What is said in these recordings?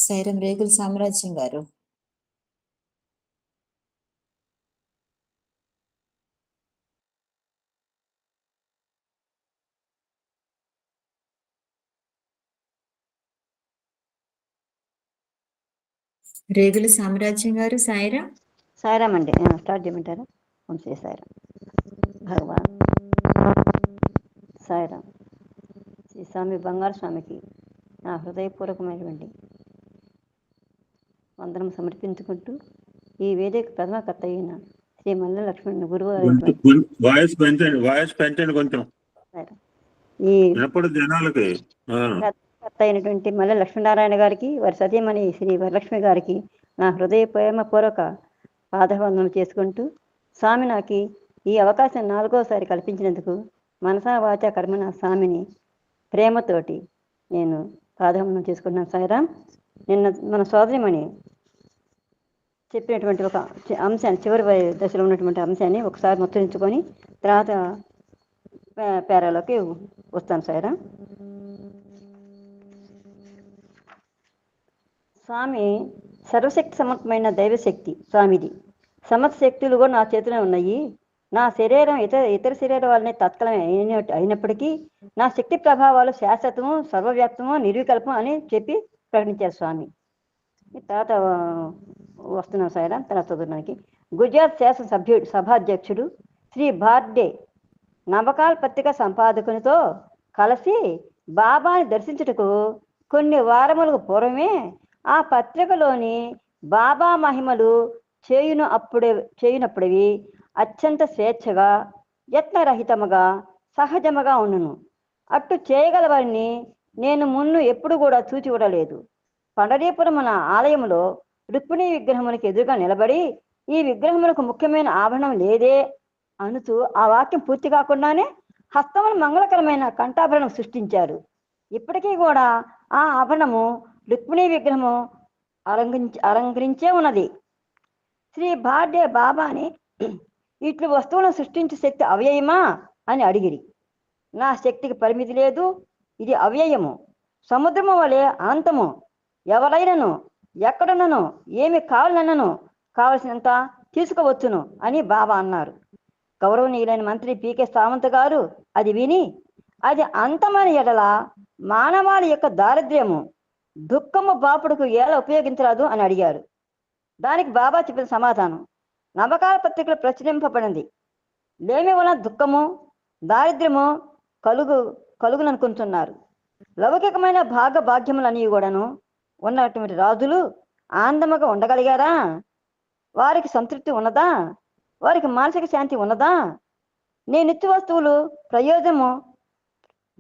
సైరం రేగుల సామ్రాజ్యం గారు. రేగుల సామ్రాజ్యం గారు సాయిరా. సాయిరామ్ అండి, స్టార్ట్ చేయమంటారా? వంశీ సాయిరామ్. భగవాన్ సాయిరామ్. శ్రీ స్వామి బంగారు స్వామికి నా హృదయపూర్వకమైనటువంటి వందనం సమర్పించుకుంటూ ఈ వేదిక ప్రథమకర్త అయిన శ్రీ మల్ల లక్ష్మణ్ గురువు ఈ ప్రథమకర్త అయినటువంటి మల్ల లక్ష్మీనారాయణ గారికి, వారి సతీమణి శ్రీ వరలక్ష్మి గారికి నా హృదయ ప్రేమపూర్వక పాదవందనం చేసుకుంటూ, స్వామి నాకు ఈ అవకాశం 4వసారి కల్పించినందుకు మనసా వాచ కర్మన స్వామిని ప్రేమతోటి నేను పాదవందనం చేసుకుంటున్నాను. సాయిరామ్. నిన్న మన సోదరిమణి చెప్పినటువంటి ఒక అంశాన్ని, చివరి దశలో ఉన్నటువంటి అంశాన్ని ఒకసారి ముచ్చరించుకొని తర్వాత పేరాలోకి వస్తాను. సాయిరామ్. స్వామి సర్వశక్తి సమర్థమైన దైవశక్తి స్వామిది. సమస్త శక్తులు కూడా నా చేతిలో ఉన్నాయి. నా శరీరం ఇతర శరీరం వాళ్ళని తత్కాలమే అయినప్పటికీ నా శక్తి ప్రభావాలు శాశ్వతము, సర్వవ్యాప్తము, నిర్వికల్పం అని చెప్పి ప్రకటించారు స్వామి. తర్వాత వస్తున్నాం సాయిరామ్. తర్వాత చదువుడానికి గుజరాత్ శాసన సభాధ్యక్షుడు శ్రీ బార్డే నవకాల పత్రిక సంపాదకునితో కలిసి బాబాని దర్శించుటకు కొన్ని వారములకు పూర్వమే ఆ పత్రికలోని బాబా మహిమలు చేయునప్పుడవి అత్యంత స్వేచ్ఛగా, యత్నరహితముగా, సహజముగా ఉండును. అట్టు చేయగలవారిని నేను మున్ను ఎప్పుడు కూడా చూచి చూడలేదు. పండరీపురం మన ఆలయంలో రుక్మిణీ విగ్రహమునికి ఎదురుగా నిలబడి ఈ విగ్రహములకు ముఖ్యమైన ఆభరణం లేదే అనుతూ ఆ వాక్యం పూర్తి కాకుండానే హస్తమును మంగళకరమైన కంఠాభరణం సృష్టించారు. ఇప్పటికీ కూడా ఆ ఆభరణము రుక్మిణీ విగ్రహము అలంకరించే ఉన్నది. శ్రీ బార్డే బాబాని ఇట్లు వస్తువులను సృష్టించే శక్తి అవ్యయమా అని అడిగిరి. నా శక్తికి పరిమితి లేదు, ఇది అవ్యయము, సముద్రము వలె అనంతము. ఎవరైనను ఎక్కడున్నను ఏమి కావాలన్నను కావలసినంత తీసుకువచ్చును అని బాబా అన్నారు. గౌరవనీయులైన మంత్రి పీకే సావంత్ గారు అది విని, అది అంతమైన ఎడల మానవాళి యొక్క దారిద్ర్యము, దుఃఖము బాపుడుకు ఎలా ఉపయోగించరాదు అని అడిగారు. దానికి బాబా చెప్పిన సమాధానం నవకాల పత్రికలు ప్రచురింపబడింది. లేమి వలన దుఃఖము, దారిద్ర్యము కలుగుననుకుంటున్నారు. లౌకికమైన భాగ్యములన్నీ కూడాను ఉన్నటువంటి రాజులు ఆనందముగా ఉండగలిగారా? వారికి సంతృప్తి ఉన్నదా? వారికి మానసిక శాంతి ఉన్నదా? నీ నిత్య వస్తువులు ప్రయోజనము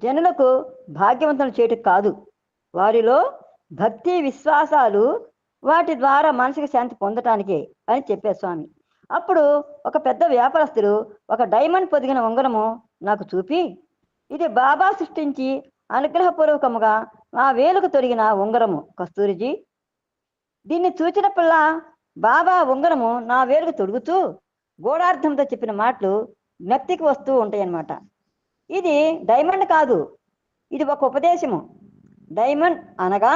జనులకు భాగ్యవంతులు చేయటం కాదు, వారిలో భక్తి విశ్వాసాలు వాటి ద్వారా మానసిక శాంతి పొందటానికే అని చెప్పారు స్వామి. అప్పుడు ఒక పెద్ద వ్యాపారస్తుడు ఒక డైమండ్ పొదిగిన ఉంగరము నాకు చూపి, ఇది బాబా సృష్టించి అనుగ్రహపూర్వకముగా నా వేలుకు తొడిగిన ఉంగరము కస్తూరిజీ. దీన్ని చూచినప్పుల్లా బాబా ఉంగరము నా వేలుకు తొడుగుతూ గూఢార్థంతో చెప్పిన మాటలు జ్ఞప్తికి వస్తూ ఉంటాయన్నమాట. ఇది డైమండ్ కాదు, ఇది ఒక ఉపదేశము. డైమండ్ అనగా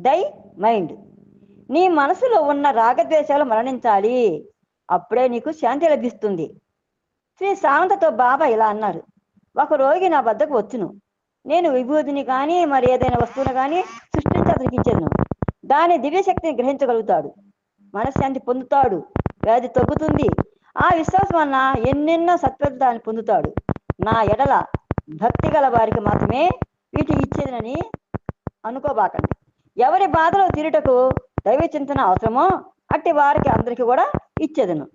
డై మైండ్. నీ మనసులో ఉన్న రాగద్వేషాలు మరణించాలి, అప్పుడే నీకు శాంతి లభిస్తుంది. శ్రీ సావంతతో బాబా ఇలా అన్నారు. ఒక రోగి నా వద్దకు వచ్చును, నేను విభూతిని కానీ మరి ఏదైనా వస్తువును కానీ సృష్టించి అతనికి ఇచ్చేను. దాని దివ్యశక్తిని గ్రహించగలుగుతాడు, మనశ్శాంతి పొందుతాడు, వ్యాధి తగ్గుతుంది. ఆ విశ్వాసం వలన ఎన్నెన్నో సత్ఫలితాన్ని పొందుతాడు. నా ఎడల భక్తి గల వారికి మాత్రమే వీటిని ఇచ్చేదని అనుకోబాకండి. ఎవరి బాధలో తీరుటకు దైవ చింతన అవసరమో అట్టి వారికి అందరికీ కూడా ఇచ్చేదను.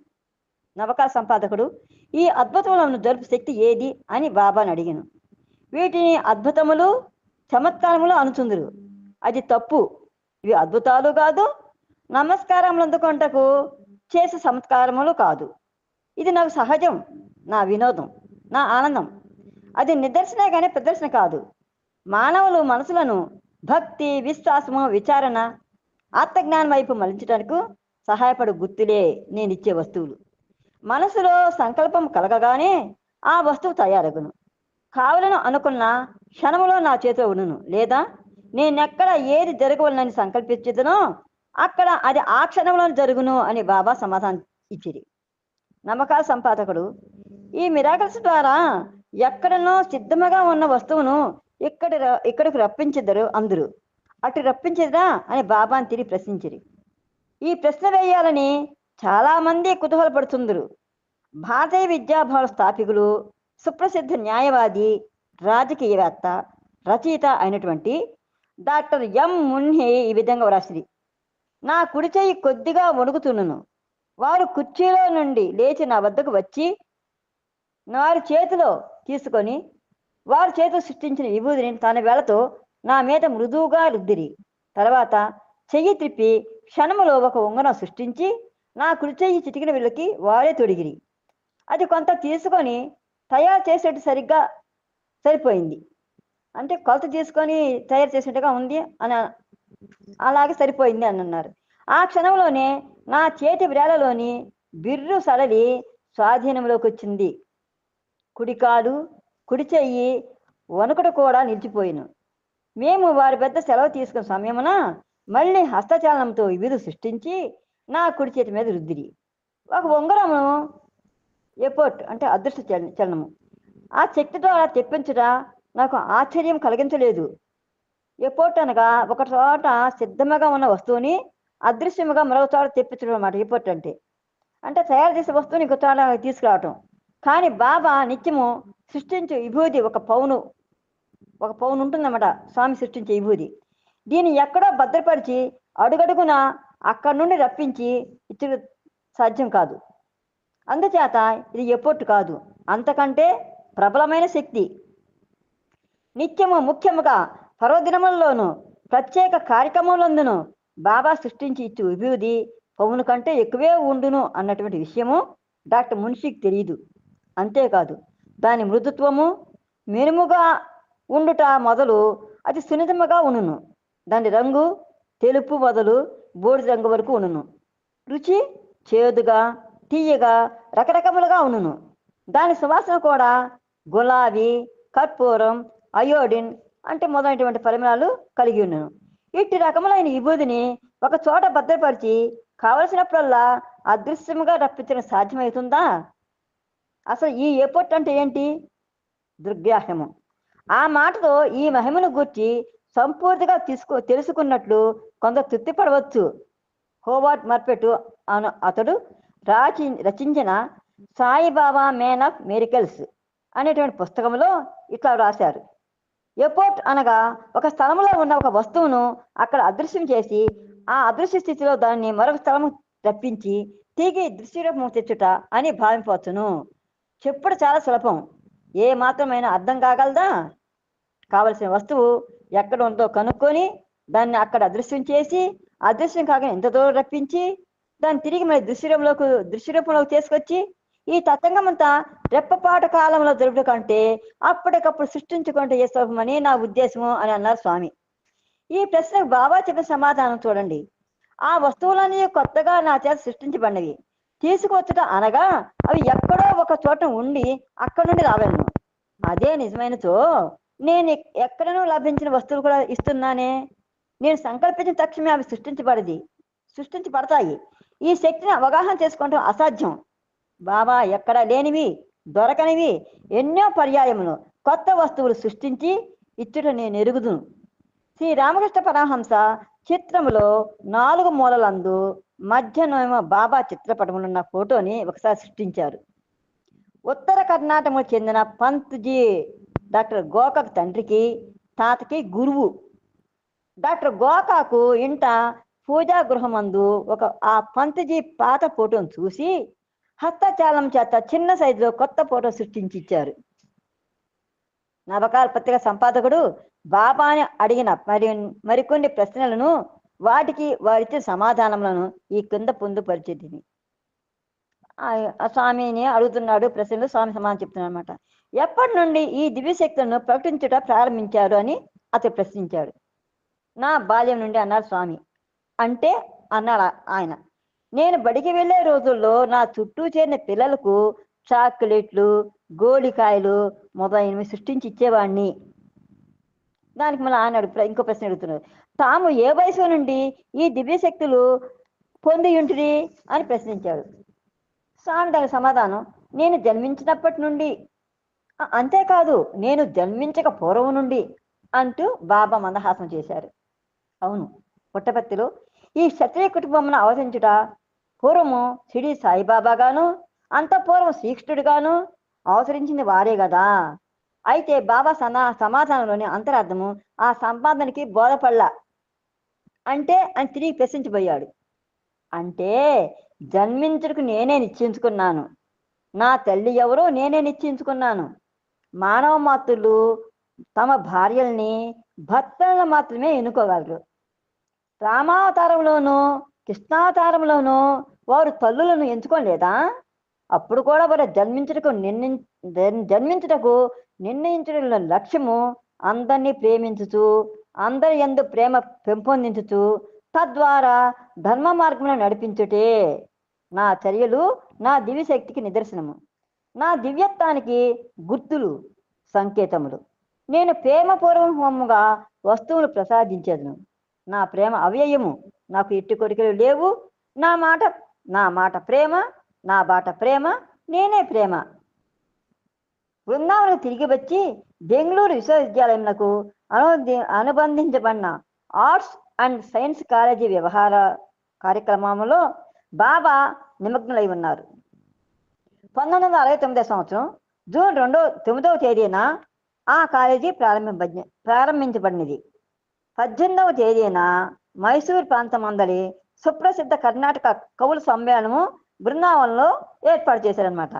నవకాల సంపాదకుడు ఈ అద్భుతములను జరుపు శక్తి ఏది అని బాబాని అడిగాను. వీటిని అద్భుతములు, చమత్కారములు అనుచుందురు. అది తప్పు. ఇవి అద్భుతాలు కాదు, నమస్కారములు అందుకొంటకు చేసే చమత్కారములు కాదు. ఇది నాకు సహజం, నా వినోదం, నా ఆనందం. అది నిదర్శనే కానీ ప్రదర్శన కాదు. మానవులు మనసులను భక్తి, విశ్వాసము, విచారణ, ఆత్మజ్ఞానం వైపు మలించడానికి సహాయపడు గుర్తులే నేనిచ్చే వస్తువులు. మనసులో సంకల్పం కలగగానే ఆ వస్తువు తయారగును. కావాలను అనుకున్న క్షణములో నా చేతిలో ఉండును, లేదా నేనెక్కడ ఏది జరగవలనని సంకల్పించదునో అక్కడ అది ఆ క్షణంలో జరుగును అని బాబా సమాధానం ఇచ్చిరి. నమ్మకాల సంపాదకుడు ఈ మిరాకిల్స్ ద్వారా ఎక్కడనో సిద్ధముగా ఉన్న వస్తువును ఇక్కడికి రప్పించెదరు అందరూ. అటు రప్పించదురా అని బాబాని తిరిగి ప్రశ్నించిరి. ఈ ప్రశ్న వేయాలని చాలా మంది కుతూహలపడుతుందరు. భారతీయ విద్యాభవన స్థాపికులు, సుప్రసిద్ధ న్యాయవాది, రాజకీయవేత్త, రచయిత అయినటువంటి డాక్టర్ ఎం మున్హే ఈ విధంగా వ్రాసిరి. నా కుడి చెయ్యి కొద్దిగా వణుకుతున్నను. వారు కుర్చీలో నుండి లేచి నా వద్దకు వచ్చి వారి చేతిలో తీసుకొని వారి చేతిలో సృష్టించిన విభూతిని తన వేళతో నా మీద మృదువుగా రుద్దిరి. తర్వాత చెయ్యి త్రిప్పి క్షణములో ఒక ఉంగరం సృష్టించి నా కుడి చెయ్యి చిటికిన వీళ్ళకి వారే తొడిగిరి. అది కొంత తీసుకొని తయారు చేసేట్టు సరిగ్గా సరిపోయింది. అంటే కొలత తీసుకొని తయారు చేసినట్టుగా ఉంది అని అలాగే సరిపోయింది అని అన్నారు. ఆ క్షణంలోనే నా చేతి వ్రేలలోని బిర్రు సడలి స్వాధీనంలోకి వచ్చింది. కుడి కాలు, కుడి చెయ్యి వణుకుడు కూడా నిలిచిపోయిను. మేము వారి పెద్ద సెలవు తీసుకున్న సమయమున మళ్ళీ హస్తచాలనంతో విధులు సృష్టించి నా కుడి చేతి మీద రుద్దిరి. ఒక ఉంగరము ఎపోర్ట్ అంటే అదృష్ట చలనము. ఆ శక్తి ద్వారా తెప్పించుట నాకు ఆశ్చర్యం కలిగించలేదు. ఎపోర్ట్ అనగా ఒక చోట సిద్ధముగా ఉన్న వస్తువుని అదృశ్యముగా మరొక చోట తెప్పించడం అన్నమాట. ఎపోర్ట్ అంటే అంటే తయారు చేసే వస్తువుని ఇంకో చోట తీసుకురావటం. కానీ బాబా నిత్యము సృష్టించే విభూది ఒక పౌను ఉంటుందన్నమాట. స్వామి సృష్టించే విభూది దీన్ని ఎక్కడో భద్రపరిచి అడుగడుగున అక్కడి నుండి రప్పించి ఇచ్చుడు సాధ్యం కాదు. అందుచేత ఇది ఎపోర్ట్ కాదు, అంతకంటే ప్రబలమైన శక్తి. నిత్యము ముఖ్యముగా పర్వదినములలోను ప్రత్యేక కార్యక్రమములందును బాబా సృష్టించి ఇచ్చు విభూది పౌను కంటే ఎక్కువే ఉండును అన్నటువంటి విషయము డాక్టర్ మున్షికి తెలియదు. అంతేకాదు దాని మృదుత్వము మెరుముగా ఉండుట మొదలు అతి సున్నితముగా ఉండును. దాని రంగు తెలుపు మొదలు బూడిద రంగు వరకు ఉండును. రుచి చేదుగా, తీయగా, రకరకములుగా ఉండును. దాని సువాసన కూడా గులాబీ, కర్పూరం, అయోడిన్ అంటే మొదలైనటువంటి పరిమళాలు కలిగి ఉండును. ఇట్టి రకములైన విభూదిని ఒక చోట భద్రపరిచి కావలసినప్పుడల్లా అదృశ్యముగా రప్పించడం సాధ్యమవుతుందా? అసలు ఈ ఎపోర్ట్ అంటే ఏంటి? దుర్గ్రాహ్యము. ఆ మాటతో ఈ మహిమను గూర్చి సంపూర్తిగా తెలుసుకున్నట్లు కొందరు తృప్తి పడవచ్చు. హోవార్డ్ మర్పెట్ అతడు రచించిన సాయిబాబా మ్యాన్ ఆఫ్ మిరకల్స్ అనేటువంటి పుస్తకంలో ఇట్లా రాశారు. ఎపోర్ట్ అనగా ఒక స్థలంలో ఉన్న ఒక వస్తువును అక్కడ అదృశ్యం చేసి ఆ అదృశ్య స్థితిలో దాన్ని మరొక స్థలము తప్పించి తిరిగి దృశ్యరూపం తెచ్చుట అని భావించవచ్చును. చెప్పుడు చాలా సులభం, ఏ మాత్రమైనా అర్థం కాగలదా? కావలసిన వస్తువు ఎక్కడ ఉందో కనుక్కొని దాన్ని అక్కడ అదృశ్యం చేసి అదృశ్యం కాగా ఎంత దూరం రప్పించి దాన్ని తిరిగి మరి దృశ్యరూపంలోకి తీసుకొచ్చి ఈ తతంగమంతా రెప్పపాట కాలంలో జరుపుట కంటే అప్పటికప్పుడు సృష్టించుకుంటే ఏ సులభమని నా ఉద్దేశము అని అన్నారు స్వామి. ఈ ప్రశ్నకు బాబా చెప్పిన సమాధానం చూడండి. ఆ వస్తువులన్నీ కొత్తగా నా చేత సృష్టించబడినవి. తీసుకొచ్చుట అనగా అవి ఎక్కడో ఒక చోట ఉండి అక్కడి నుండి రావాలను. అదే నిజమైనతో నేను ఎక్కడనూ లభించిన వస్తువులు కూడా ఇస్తున్నానే. నేను సంకల్పించిన తక్షణమే అవి సృష్టించబడతాయి. ఈ శక్తిని అవగాహన చేసుకోవడం అసాధ్యం. బాబా ఎక్కడా లేనివి, దొరకనివి ఎన్నో పర్యాయములు కొత్త వస్తువులు సృష్టించి ఇచ్చుట నేను ఎరుగుదును. శ్రీ రామకృష్ణ పరమహంస చిత్రములో 4 మూలలందు మధ్యనేమో బాబా చిత్రపటములున్న ఫోటోని ఒకసారి సృష్టించారు. ఉత్తర కర్ణాటకకు చెందిన పంత్జీ డాక్టర్ గోకాక్ తండ్రికి తాతకి గురువు. డాక్టర్ గోకాకు ఇంట పూజా గృహమందు ఆ పంత్జీ పాత ఫోటోను చూసి హస్తచాలనం చేత చిన్న సైజులో కొత్త ఫోటో సృష్టించి ఇచ్చారు. నవకాల పత్రిక సంపాదకుడు బాబాని అడిగిన మరికొన్ని ప్రశ్నలను వాటికి వారిచ్చే సమాధానములను ఈ కింద పొందుపరిచేది. స్వామిని అడుగుతున్నాడు ప్రశ్నలు, స్వామి సమాధానం చెప్తున్నాడు అనమాట. ఎప్పటి నుండి ఈ దివ్యశక్తులను ప్రకటించుట ప్రారంభించారు అని అతను ప్రశ్నించాడు. నా బాల్యం నుండి అన్నారు స్వామి. అంటే అన్నాడు ఆయన, నేను బడికి వెళ్ళే రోజుల్లో నా చుట్టూ చేరిన పిల్లలకు చాక్లెట్లు, గోళికాయలు మొదలైనవి సృష్టించి ఇచ్చేవాడిని. దానికి మళ్ళీ ఆయన ఇంకో ప్రశ్న అడుగుతున్నారు. తాము ఏ వయసు నుండి ఈ దివ్యశక్తులు పొంది ఉంటిరి అని ప్రశ్నించాడు. స్వామి దానికి సమాధానం, నేను జన్మించినప్పటి నుండి, అంతేకాదు నేను జన్మించక పూర్వం నుండి అంటూ బాబా మందహాసం చేశారు. అవును, పుట్టపర్తిలో ఈ క్షత్రియ కుటుంబమును అవతరించుట పూర్వము షిరిడి సాయిబాబా గాను, అంత పూర్వం శ్రీకృష్ణుడు గాను అవతరించింది వారే కదా. అయితే బాబా సమాధానంలోని అంతరార్థము ఆ సంపాదనకి బోధపడల. అంటే అని తిరిగి ప్రశ్నించబోయాడు. అంటే జన్మించుటకు నేనే నిశ్చయించుకున్నాను, నా తల్లి ఎవరో నేనే నిశ్చయించుకున్నాను. మానవ మాతృలు తమ భార్యల్ని భర్తలను మాత్రమే ఎన్నుకోగలరు. రామావతారంలోనూ కృష్ణావతారంలోనూ వారు తల్లులను ఎంచుకోలేదా? అప్పుడు కూడా వారు జన్మించుటకు నిర్ణయించడం లక్ష్యము అందరినీ ప్రేమించుచు, అందరి యందు ప్రేమ పెంపొందించుచు, తద్వారా ధర్మ మార్గంలో నడిపించుటే. నా చర్యలు నా దివ్యశక్తికి నిదర్శనము, నా దివ్యత్వానికి గుర్తులు, సంకేతములు. నేను ప్రేమపూర్వకముగా వస్తువులు ప్రసాదించేదను. నా ప్రేమ అవ్యయము, నాకు ఎట్టి కోరికలు లేవు. నా మాట ప్రేమ, నా బాట ప్రేమ, నేనే ప్రేమ. బృందావనం తిరిగి వచ్చి బెంగళూరు విశ్వవిద్యాలయంకు అనుబంధించబడిన ఆర్ట్స్ అండ్ సైన్స్ కాలేజీ వ్యవహార కార్యక్రమంలో బాబా నిమగ్నులై ఉన్నారు. 1969 సంవత్సరం జూన్ 9వ తేదీన ఆ కాలేజీ ప్రారంభించబడినది. 18వ తేదీన మైసూర్ ప్రాంతమందలి సుప్రసిద్ధ కర్ణాటక కవుల సమ్మేళనము బృందావనంలో ఏర్పాటు చేశారనమాట.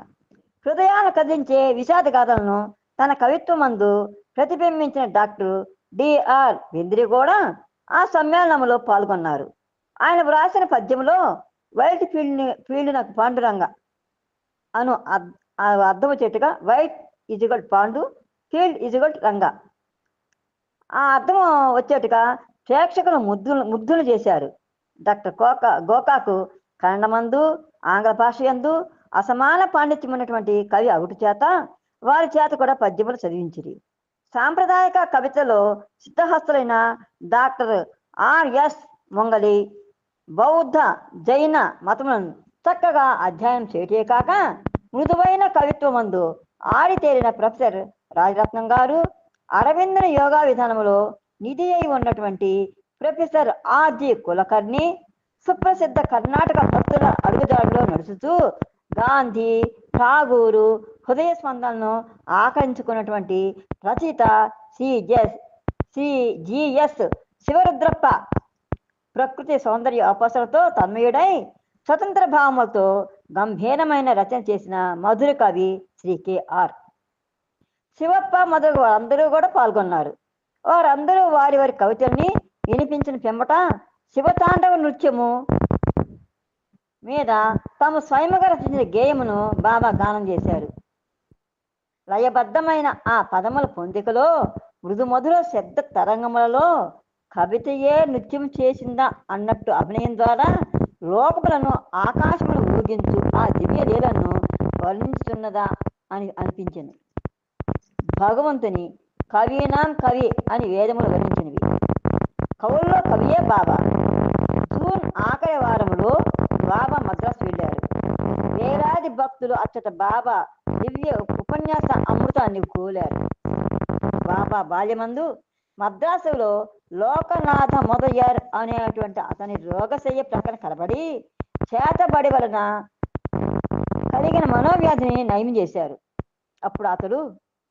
హృదయాన్ని కదిలించే విషాద గాథలను తన కవిత్వమందు ప్రతిబింబించిన డాక్టర్ డిఆర్ బెంద్రి కూడా ఆ సమ్మేళనంలో పాల్గొన్నారు. ఆయన వ్రాసిన పద్యంలో వైట్ ఫీల్డ్ నాకు పాండురంగ అను అర్థం వచ్చేట్టుగా వైట్ ఇజుగల్ పాండు, ఫీల్డ్ ఇజుగల్ రంగ, ఆ అర్థం వచ్చేట్టుగా ప్రేక్షకులు ముగ్ధులు చేశారు. డాక్టర్ గోకాకు కన్నడమందు ఆంగ్ల భాష యందు అసమాన పాండిత్యం ఉన్నటువంటి కవి అవుటి చేత వారి చేత కూడా పద్యములు చదివించిరి. సాంప్రదాయక కవితలో సిద్ధహస్తులైన డాక్టర్ ఆర్ఎస్ మొంగలి బౌద్ధ జైన మతములను చక్కగా అధ్యయనం చేయటే కాక మృదువైన కవిత్వమందు ఆడితేరిన ప్రొఫెసర్ రాజరత్నం గారు, అరవిందన యోగా విధానములో నిధి అయి ఉన్నటువంటి ప్రొఫెసర్ ఆర్జి కులకర్ణి, సుప్రసిద్ధ కర్ణాటక భక్తుల అడుగుదాడులో నడుచుతూ గాంధీ, ఠాగూరు హృదయ స్పందనను ఆకరించుకున్నటువంటి రచయిత జిఎస్ శివరుద్రప్ప ప్రకృతి సౌందర్య అపసలతో తన్మయుడై స్వతంత్ర భావములతో గంభీరమైన రచన చేసిన మధుర కవి శ్రీ కెఆర్ శివప్ప మొదలు వారందరూ కూడా పాల్గొన్నారు. వారందరూ వారి వారి కవితల్ని వినిపించిన పిమ్మట శివతాండవ నృత్యము మీద తాము స్వయముగా రచించిన గేయమును బాబా గానం చేశారు. లయబద్ధమైన ఆ పదముల పొందికలో మృదు మధుర శబ్ద తరంగములలో కవితయే నృత్యం చేసిందా అన్నట్టు అభినయం ద్వారా లోకములను ఆకాశమును ఊగించు ఆ దివ్య లీలను వర్ణించుతున్నదా అని అనిపించింది. భగవంతుని కవీనాం కవి అని వేదములు వర్ణించినవి. కవుల్లో కవియే బాబా. జూన్ ఆఖరి వారములో బాబా మద్రాసు వెళ్ళారు. వేలాది భక్తులు అచ్చట బాబా దివ్య ఉపన్యాస అమృతాన్ని కూలారు. బాబా బాల్యమందు మద్రాసులో లోకనాథ మొదయ్యార్ అనేటువంటి అతని రోగశయ్య ప్రకటన కలబడి చేతబడి వలన కలిగిన మనోవ్యాధిని నయం చేశారు. అప్పుడు అతడు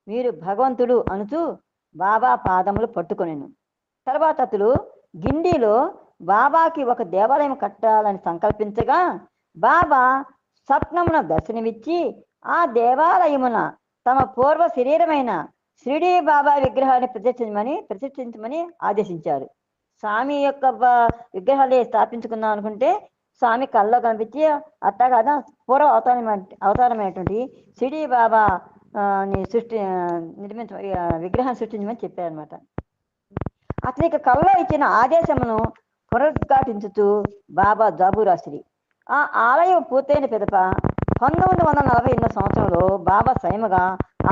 మీరు భగవంతుడు అనుచు బాబా పాదములు పట్టుకొనెను. తర్వాత అతడు గిండిలో బాబాకి ఒక దేవాలయం కట్టాలని సంకల్పించగా బాబా స్వప్నమున దర్శనమిచ్చి ఆ దేవాలయమున తమ పూర్వ శరీరమైన షిరిడి బాబా విగ్రహాన్ని ప్రతిష్ఠించమని ఆదేశించారు. స్వామి యొక్క విగ్రహాన్ని స్థాపించుకుందాం అనుకుంటే స్వామి కల్లో కనిపించి అట్టా కాదా పూర్వ అవతారమైనటువంటి షిరిడి బాబా విగ్రహాన్ని సృష్టించమని చెప్పారనమాట. అతనికి కల్లో ఇచ్చిన ఆదేశమును పునరుద్ఘాటించుతూ బాబా జాబురాశ్రీ ఆ ఆలయం పూర్తయిన పిదప 1948 సంవత్సరంలో బాబా స్వయముగా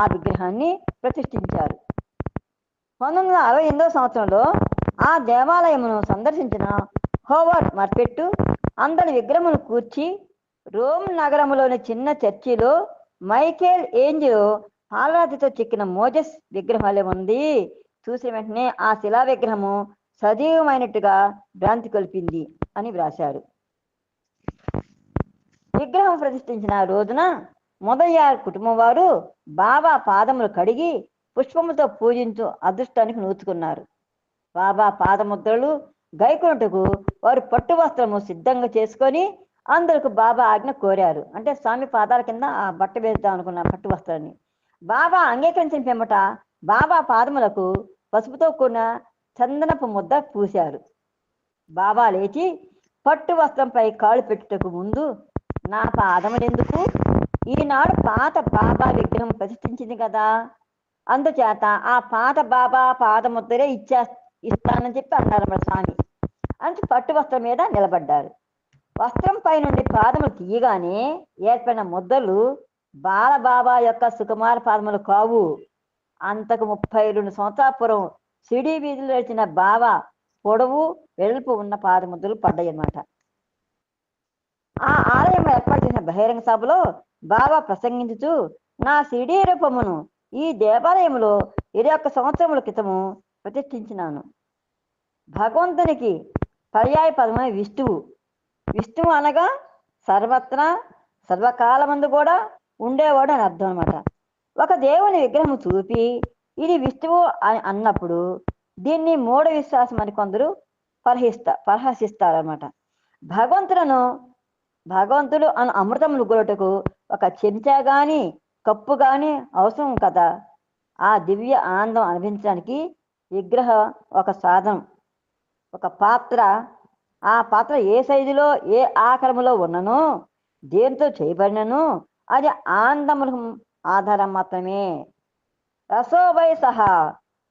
ఆ విగ్రహాన్ని ప్రతిష్ఠించారు. 1968వ సంవత్సరంలో ఆ దేవాలయమును సందర్శించిన హోవర్డ్ మార్పెట్టు అందరి విగ్రహమును కూర్చి రోమ్ నగరములోని చిన్న చర్చిలో మైకేల్ ఏంజిలో పాలరాతితో చెక్కిన మోజెస్ విగ్రహాలే ఉంది. చూసిన వెంటనే ఆ శిలా విగ్రహము సజీవమైనట్టుగా భ్రాంతి కల్పింది అని వ్రాశారు. విగ్రహం ప్రతిష్ఠించిన రోజున మొదయ్యార్ కుటుంబం వారు బాబా పాదములు కడిగి పుష్పములతో పూజించు అదృష్టానికి నోచుకున్నారు. బాబా పాదముద్రలు గైకొనుటకు వారు పట్టు వస్త్రము సిద్ధంగా చేసుకొని అందరికి బాబా ఆజ్ఞ కోరారు. అంటే స్వామి పాదాల కింద ఆ బట్ట వేద్దాం అనుకున్న పట్టు వస్త్రాన్ని బాబా అంగీకరించిన పిమ్మట బాబా పాదములకు పసుపుతో కూడిన చందనపు ముద్ద పూశారు. బాబా లేచి పట్టు వస్త్రంపై కాళ్ళు పెట్టుటకు ముందు, నా పాదములెందుకు? ఈనాడు పాత బాబా విగ్రహం ప్రతిష్ఠించింది కదా, అందుచేత ఆ పాత బాబా పాదముద్రే ఇస్తానని చెప్పి అన్నారు మన స్వామి. అని పట్టు వస్త్రం మీద నిలబడ్డారు. వస్త్రం పై నుండి పాదములు తీయగానే ఏర్పడిన ముద్దలు బాలబాబా యొక్క సుకుమార పాదములు కావు. అంతకు 32 సంవత్సరాల పూర్వం సిడి వీధిలో నడిచిన బాబా పొడవు వెడల్పు ఉన్న పాదముద్రలు పడ్డాయి అన్నమాట. ఆ ఆలయం ఏర్పాటు చేసిన బహిరంగ సభలో బాబా ప్రసంగించుచు, నా సిడి రూపమును ఈ దేవాలయంలో 21 సంవత్సరముల క్రితము ప్రతిష్ఠించినాను. భగవంతునికి పర్యాయ పదమైన విష్ణువు. విష్ణువు అనగా సర్వత్రా సర్వకాలమందు కూడా ఉండేవాడు అని అర్థం అనమాట. ఒక దేవుని విగ్రహం చూపి ఇది విష్ణువు అని అన్నప్పుడు దీన్ని మూఢ విశ్వాసం అని కొందరు పరహసిస్తారనమాట. భగవంతుడు అను అమృతములు గొరటకు ఒక చెంచా గాని కప్పు గాని అవసరం కదా. ఆ దివ్య ఆనందం అనిపించడానికి విగ్రహ ఒక సాధనం, ఒక పాత్ర. ఆ పాత్ర ఏ సైజులో ఏ ఆకారములో ఉన్నను, దేంతో చేయబడినను అది ఆనందములకు ఆధారం మాత్రమే. రసోభయ సహా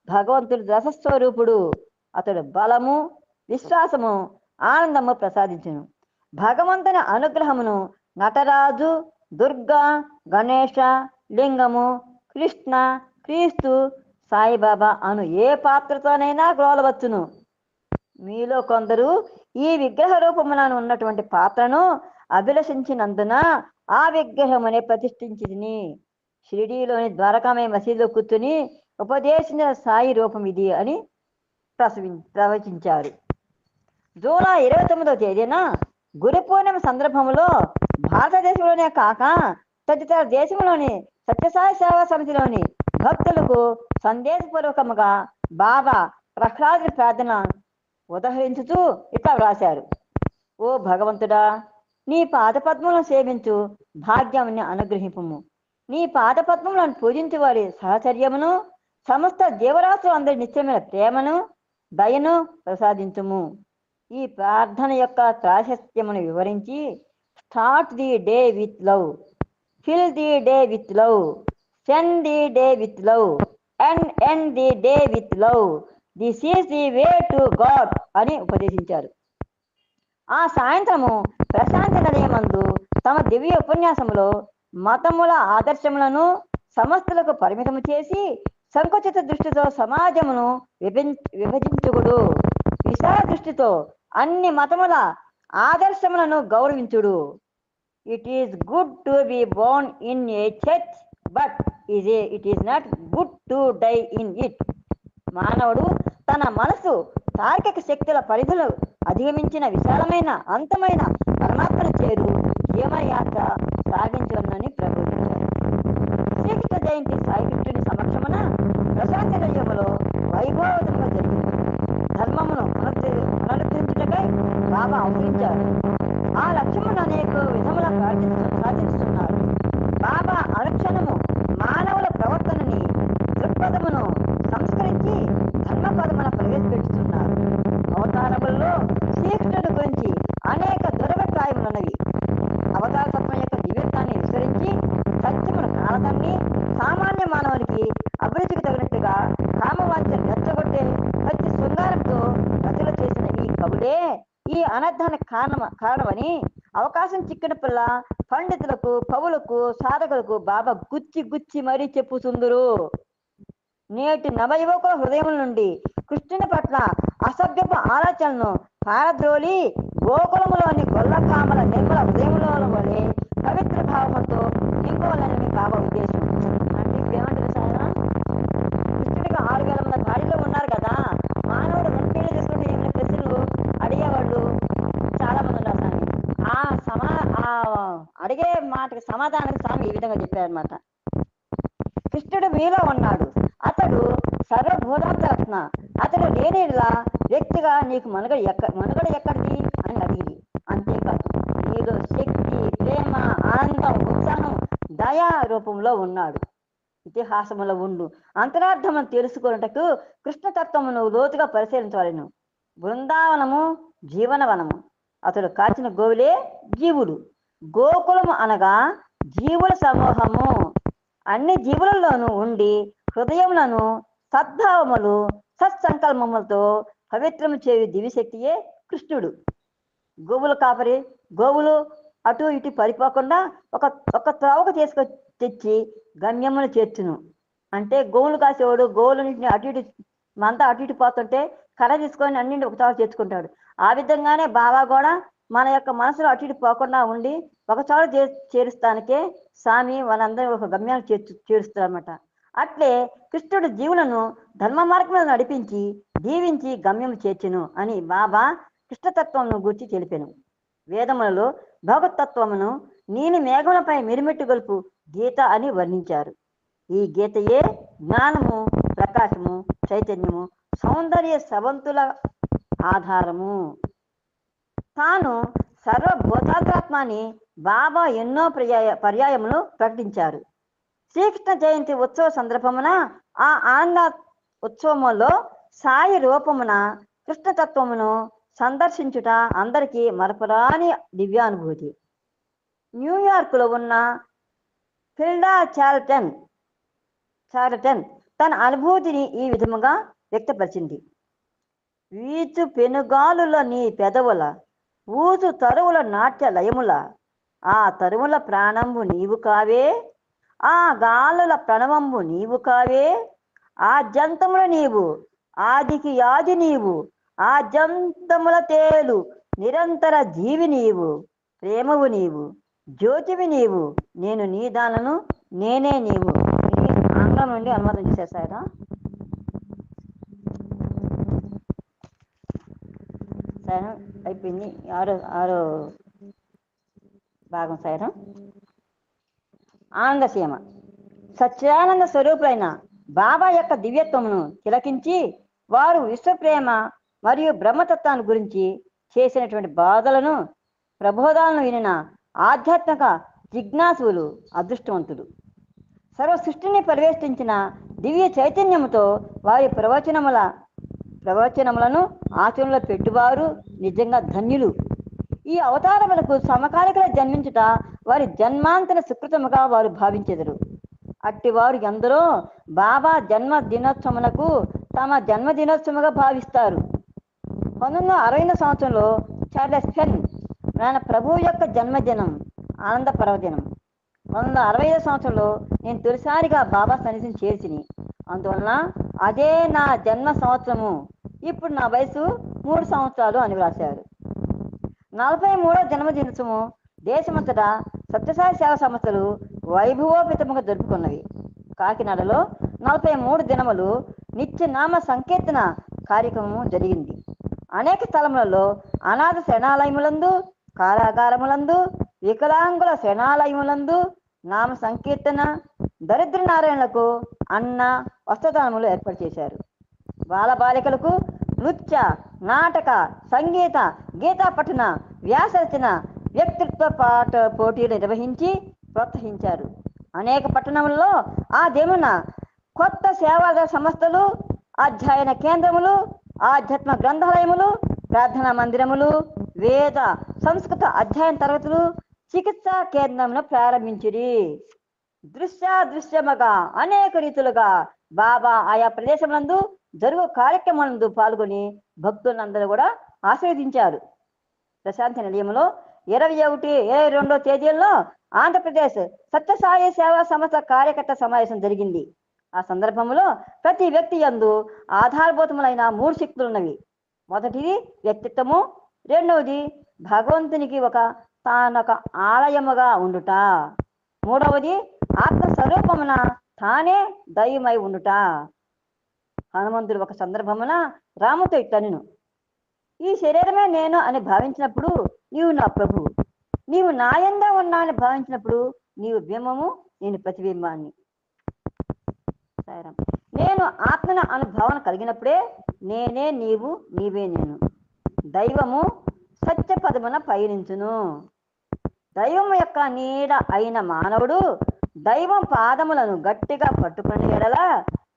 భగవంతుడు రసస్వరూపుడు. అతడు బలము, విశ్వాసము, ఆనందము ప్రసాదించును. భగవంతుని అనుగ్రహమును నటరాజు, దుర్గా, గణేష, లింగము, కృష్ణ, క్రీస్తు, సాయిబాబా అను ఏ పాత్రతోనైనా గ్రోలవచ్చును. మీలో కొందరు ఈ విగ్రహ రూపములను ఉన్నటువంటి పాత్రను అభిలషించినందున ఆ విగ్రహమునే ప్రతిష్ఠించింది. షిరిడీలోని ద్వారకామయ మసీదులో కూర్చుని ఉపదేశించిన సాయి రూపం ఇది అని ప్రవచించారు. జూలై 29వ తేదీన గురు పూర్ణిమ సందర్భంలో భారతదేశంలోనే కాక తదితర దేశంలోని సత్యసాయి సేవా సమితిలోని భక్తులకు సందేశపూర్వకముగా బాబా ప్రహ్లాదుని ప్రార్థన ఉదహరించుతూ ఇట్లా వ్రాశారు. ఓ భగవంతుడా, నీ పాదపద్మలను సేవించు భాగ్యాన్ని అనుగ్రహింపుము. నీ పాదపద్మలను పూజించు వారి సహచర్యమును, సమస్త జీవరాశులు అందరి నిత్యమైన ప్రేమను, దయను ప్రసాదించుము. ఈ ప్రార్థన యొక్క ప్రాశస్త్యమును వివరించి, start the day with love, fill the day with love, send the day with love and end the day with love. This is the way to God అని ఉపదేశించారు. ఆ సాయంత్రము ప్రశాంతి నిలయమందు తమ దివ్య ఉపన్యాసములో మతముల ఆదర్శములను సమస్తులకు పరిమితము చేసి సంకుచిత దృష్టితో సమాజమును విభజించుకుడు, విశాల దృష్టితో అన్ని మతముల ఆదర్శములను గౌరవించుడు. It is good to be born in a church, but it is not good to die in it. మానవుడు తన మనసు తార్కిక శక్తుల పరిధులు అధిగమించిన విశాలమైన అంతమైన పరమాత్మను చేరు జీవనయాత్ర సాగించవలనని ప్రబోధించారు. శ్రీకృష్ణ జయంతి సాయికృష్ణుని సమక్షమున ప్రశాంతి నిలయములో వైభవంగా జరిగింది. ధర్మమును పునరుద్ధరించుటకై బాబా అవతరించారు. ఆ లక్ష్యమును అనేక విధముల సాధించుతున్నారు. బాబా అనుక్షణము మానవుల ప్రవర్తనని, దృక్పథమును సంస్కరించి ధర్మపదమున ప్రవేశపెట్టుతున్నారు. అవతారములలో శ్రీకృష్ణుడి గురించి అనేక దురభిప్రాయములున్నవి. అవతార తత్వం యొక్క దివ్యత్వాన్ని విస్తరించి సత్యమును కాలదన్ని సామాన్య మానవునికి అభిరుచికి తగినట్టుగా కామవాంఛను రెచ్చగొట్టే ప్రతి శృంగారంతో రచన చేసిన ఈ కవులే ఈ అనర్థానికి కారణమని అవకాశం చిక్కిన పిల్ల పండితులకు, కవులకు, సాధకులకు బాబా గుచ్చి మరీ చెప్పుతుందరు. నేటి నవయువకుల హృదయం నుండి కృష్ణుని పట్ల అసభ్యపు ఆలోచనలను పారద్రోలి గోకులములోని గొల్లకామల నిర్మల హృదయంలో వలె పవిత్ర భావంతో నింపవాలని మీ బాబా ఉద్దేశం. అంటే ఏమంటారు సార్, కృష్ణుడికి 6,000 మంది భార్యలో ఉన్నారు కదా, మానవుడు 2 పెళ్లి తీసుకుంటే ఏమైనా ప్రశ్నలు అడిగేవాళ్ళు చాలా మంది ఉన్నారు స్వామి. ఆ అడిగే మాటకి సమాధానం స్వామి ఈ విధంగా చెప్పారనమాట. కృష్ణుడు మీలో ఉన్నాడు, అతడు సర్వభూతాంతరత్న, అతడు లేనిలా వ్యక్తిగా నీకు మనుగడ ఎక్కడిది అని అడిగింది. అంతేకాదు, నీలో శక్తి, ప్రేమ, ఆనందం, ఉత్సాహం, దయా రూపంలో ఉన్నాడు. ఇతిహాసములో ఉండు అంతరార్థమును తెలుసుకున్నటకు కృష్ణతత్వమును లోతుగా పరిశీలించవలెను. బృందావనము జీవనవనము, అతడు కాచిన గోవులే జీవుడు. గోకులము అనగా జీవుల సమూహము. అన్ని జీవులలోనూ ఉండి హృదయములను సద్భావములు సత్సంకల్పములతో పవిత్రము చేయు దివ్యశక్తియే కృష్ణుడు. గోవుల కాపరి గోవులు అటు ఇటు పడిపోకుండా ఒక త్రోవకు తెచ్చి గమ్యమును చేర్చును. అంటే గోవులు కాసేవాడు గోవులన్నింటిని అటు ఇటు మంతా అటు ఇటు పోతుంటే కర్ర తీసుకొని అన్నింటి ఒక త్రోవ చేర్చుకుంటాడు. ఆ విధంగానే బాబా కూడా మన యొక్క మనసులో అటు ఇటు పోకుండా ఉండి ఒక చోట చేరుస్తానికే స్వామి వాళ్ళందరూ ఒక గమ్యాన్ని చేరుస్తారు అనమాట. అట్లే కృష్ణుడు జీవులను ధర్మ మార్గంలో నడిపించి దీవించి గమ్యం చేర్చును అని బాబా కృష్ణతత్వమును గురించి తెలిపాను. వేదములలో భగవతత్వమును నీలి మేఘములపై మిరిమెట్టు గొలుపు గీత అని వర్ణించారు. ఈ గీతయే జ్ఞానము, ప్రకాశము, చైతన్యము, సౌందర్య సవంతుల ఆధారము. తాను సర్వభూతాత్మాని బాబా ఎన్నో పర్యాయములు ప్రకటించారు. శ్రీకృష్ణ జయంతి ఉత్సవ సందర్భమున ఆ ఆనంద ఉత్సవములో సాయి రూపమున కృష్ణతత్వమును సందర్శించుట అందరికీ మరపురాని దివ్యానుభూతి. న్యూయార్క్లో ఉన్న ఫిల్డా చార్లటన్ తన అనుభూతిని ఈ విధముగా వ్యక్తపరిచింది. వీచు పెనుగాలుల నీ పెదవుల, ఊచు తరువుల నాట్య లయముల, ఆ తరువుల ప్రాణంబు నీవు కావే, ఆ గాలుల ప్రణవంబు నీవు కావే, ఆ జంతముల నీవు, ఆదికి యాది నీవు, ఆ జంతముల తేలు నిరంతర జీవి నీవు, ప్రేమవు నీవు, జ్యోతివి నీవు, నేను నీ దానను, నేనే నీవు. ఇది ఆంగ్లం నుండి అనువాదం చేసేసారా? సరే అయిపోయింది. ఆరో భాగం సారం. ఆనందసీమ సత్యానంద స్వరూపులైన బాబా యొక్క దివ్యత్వమును తిలకించి వారు విశ్వప్రేమ మరియు బ్రహ్మతత్వాన్ని గురించి చేసినటువంటి బాధలను ప్రబోధాలను వినిన ఆధ్యాత్మిక జిజ్ఞాసులు అదృష్టవంతులు. సర్వ సృష్టిని పరివేష్టించిన దివ్య చైతన్యముతో వారి ప్రవచనములను ఆచరణలో పెట్టువారు నిజంగా ధన్యులు. ఈ అవతారములకు సమకాలికలో జన్మించుట వారి జన్మాంతర సుకృతముగా వారు భావించెదరు. అట్టి వారు ఎందరో బాబా జన్మ దినోత్సవమునకు తమ జన్మదినోత్సవముగా భావిస్తారు. 1960 సంవత్సరంలో చార్లెస్ పెన్ ఆయన ప్రభువు యొక్క జన్మదినం ఆనంద పర్వదినం. 1965 సంవత్సరంలో నేను తొలిసారిగా బాబా సన్నిధిని చేర్చిని, అందువలన అదే నా జన్మ సంవత్సరము. ఇప్పుడు నా వయసు 3 సంవత్సరాలు అని వ్రాశారు. 43వ జన్మదినోత్సవం దేశమంతటా సత్యసాయి సేవా సంస్థలు వైభవోపేతముగా జరుపుకున్నవి. కాకినాడలో 43 దినములు నిత్యనామ సంకీర్తన కార్యక్రమము జరిగింది. అనేక స్థలములలో అనాథ శరణాలయములందు, కారాగారములందు, వికలాంగుల శరణాలయములందు నామ సంకీర్తన, దరిద్ర నారాయణులకు అన్న వస్త్రదానములు ఏర్పాటు చేశారు. బాలబాలికలకు నృత్య, నాటక, సంగీత, గీతా పఠన, వ్యాసరచన, వ్యక్తిత్వ పాట పోటీలు నిర్వహించి ప్రోత్సహించారు. అనేక పట్టణములలో ఆ దేమున కొత్త సేవా సంస్థలు, అధ్యయన కేంద్రములు, ఆధ్యాత్మ గ్రంథాలయములు, ప్రార్థనా మందిరములు, వేద సంస్కృత అధ్యయన తరగతులు, చికిత్సా కేంద్రమును ప్రారంభించిరి. దృశ్యముగా అనేక రీతులుగా బాబా ఆయా ప్రదేశములందు జరుగు కార్యక్రమాలందు పాల్గొని భక్తులందరూ కూడా ఆశీర్వదించారు. ప్రశాంతి నిలయంలో 21, 22 తేదీల్లో ఆంధ్రప్రదేశ్ సత్యసాయి సేవా సంస్థ కార్యకర్త సమావేశం జరిగింది. ఆ సందర్భంలో ప్రతి వ్యక్తి యందు ఆధారభూతములైన 3 శక్తులున్నవి. మొదటిది వ్యక్తిత్వము, రెండవది భగవంతునికి తానొక ఆలయముగా ఉండుట, మూడవది ఆత్మస్వరూపమున తానే దైవమై ఉండుట. హనుమంతుడు ఒక సందర్భమున రాముతో ఇట్లనెను, ఈ శరీరమే నేను అని భావించినప్పుడు నీవు నా ప్రభువు, నీవు నాయందే ఉన్నా అని భావించినప్పుడు నీవు బింబము, నేను ప్రతిబింబాన్ని. నేను ఆత్మన అను భావన కలిగినప్పుడే నేనే నీవు, నీవే నేను. దైవము సత్య పదమున పయనించును. దైవము యొక్క నీడ అయిన మానవుడు దైవం పాదములను గట్టిగా పట్టుకుని ఎడల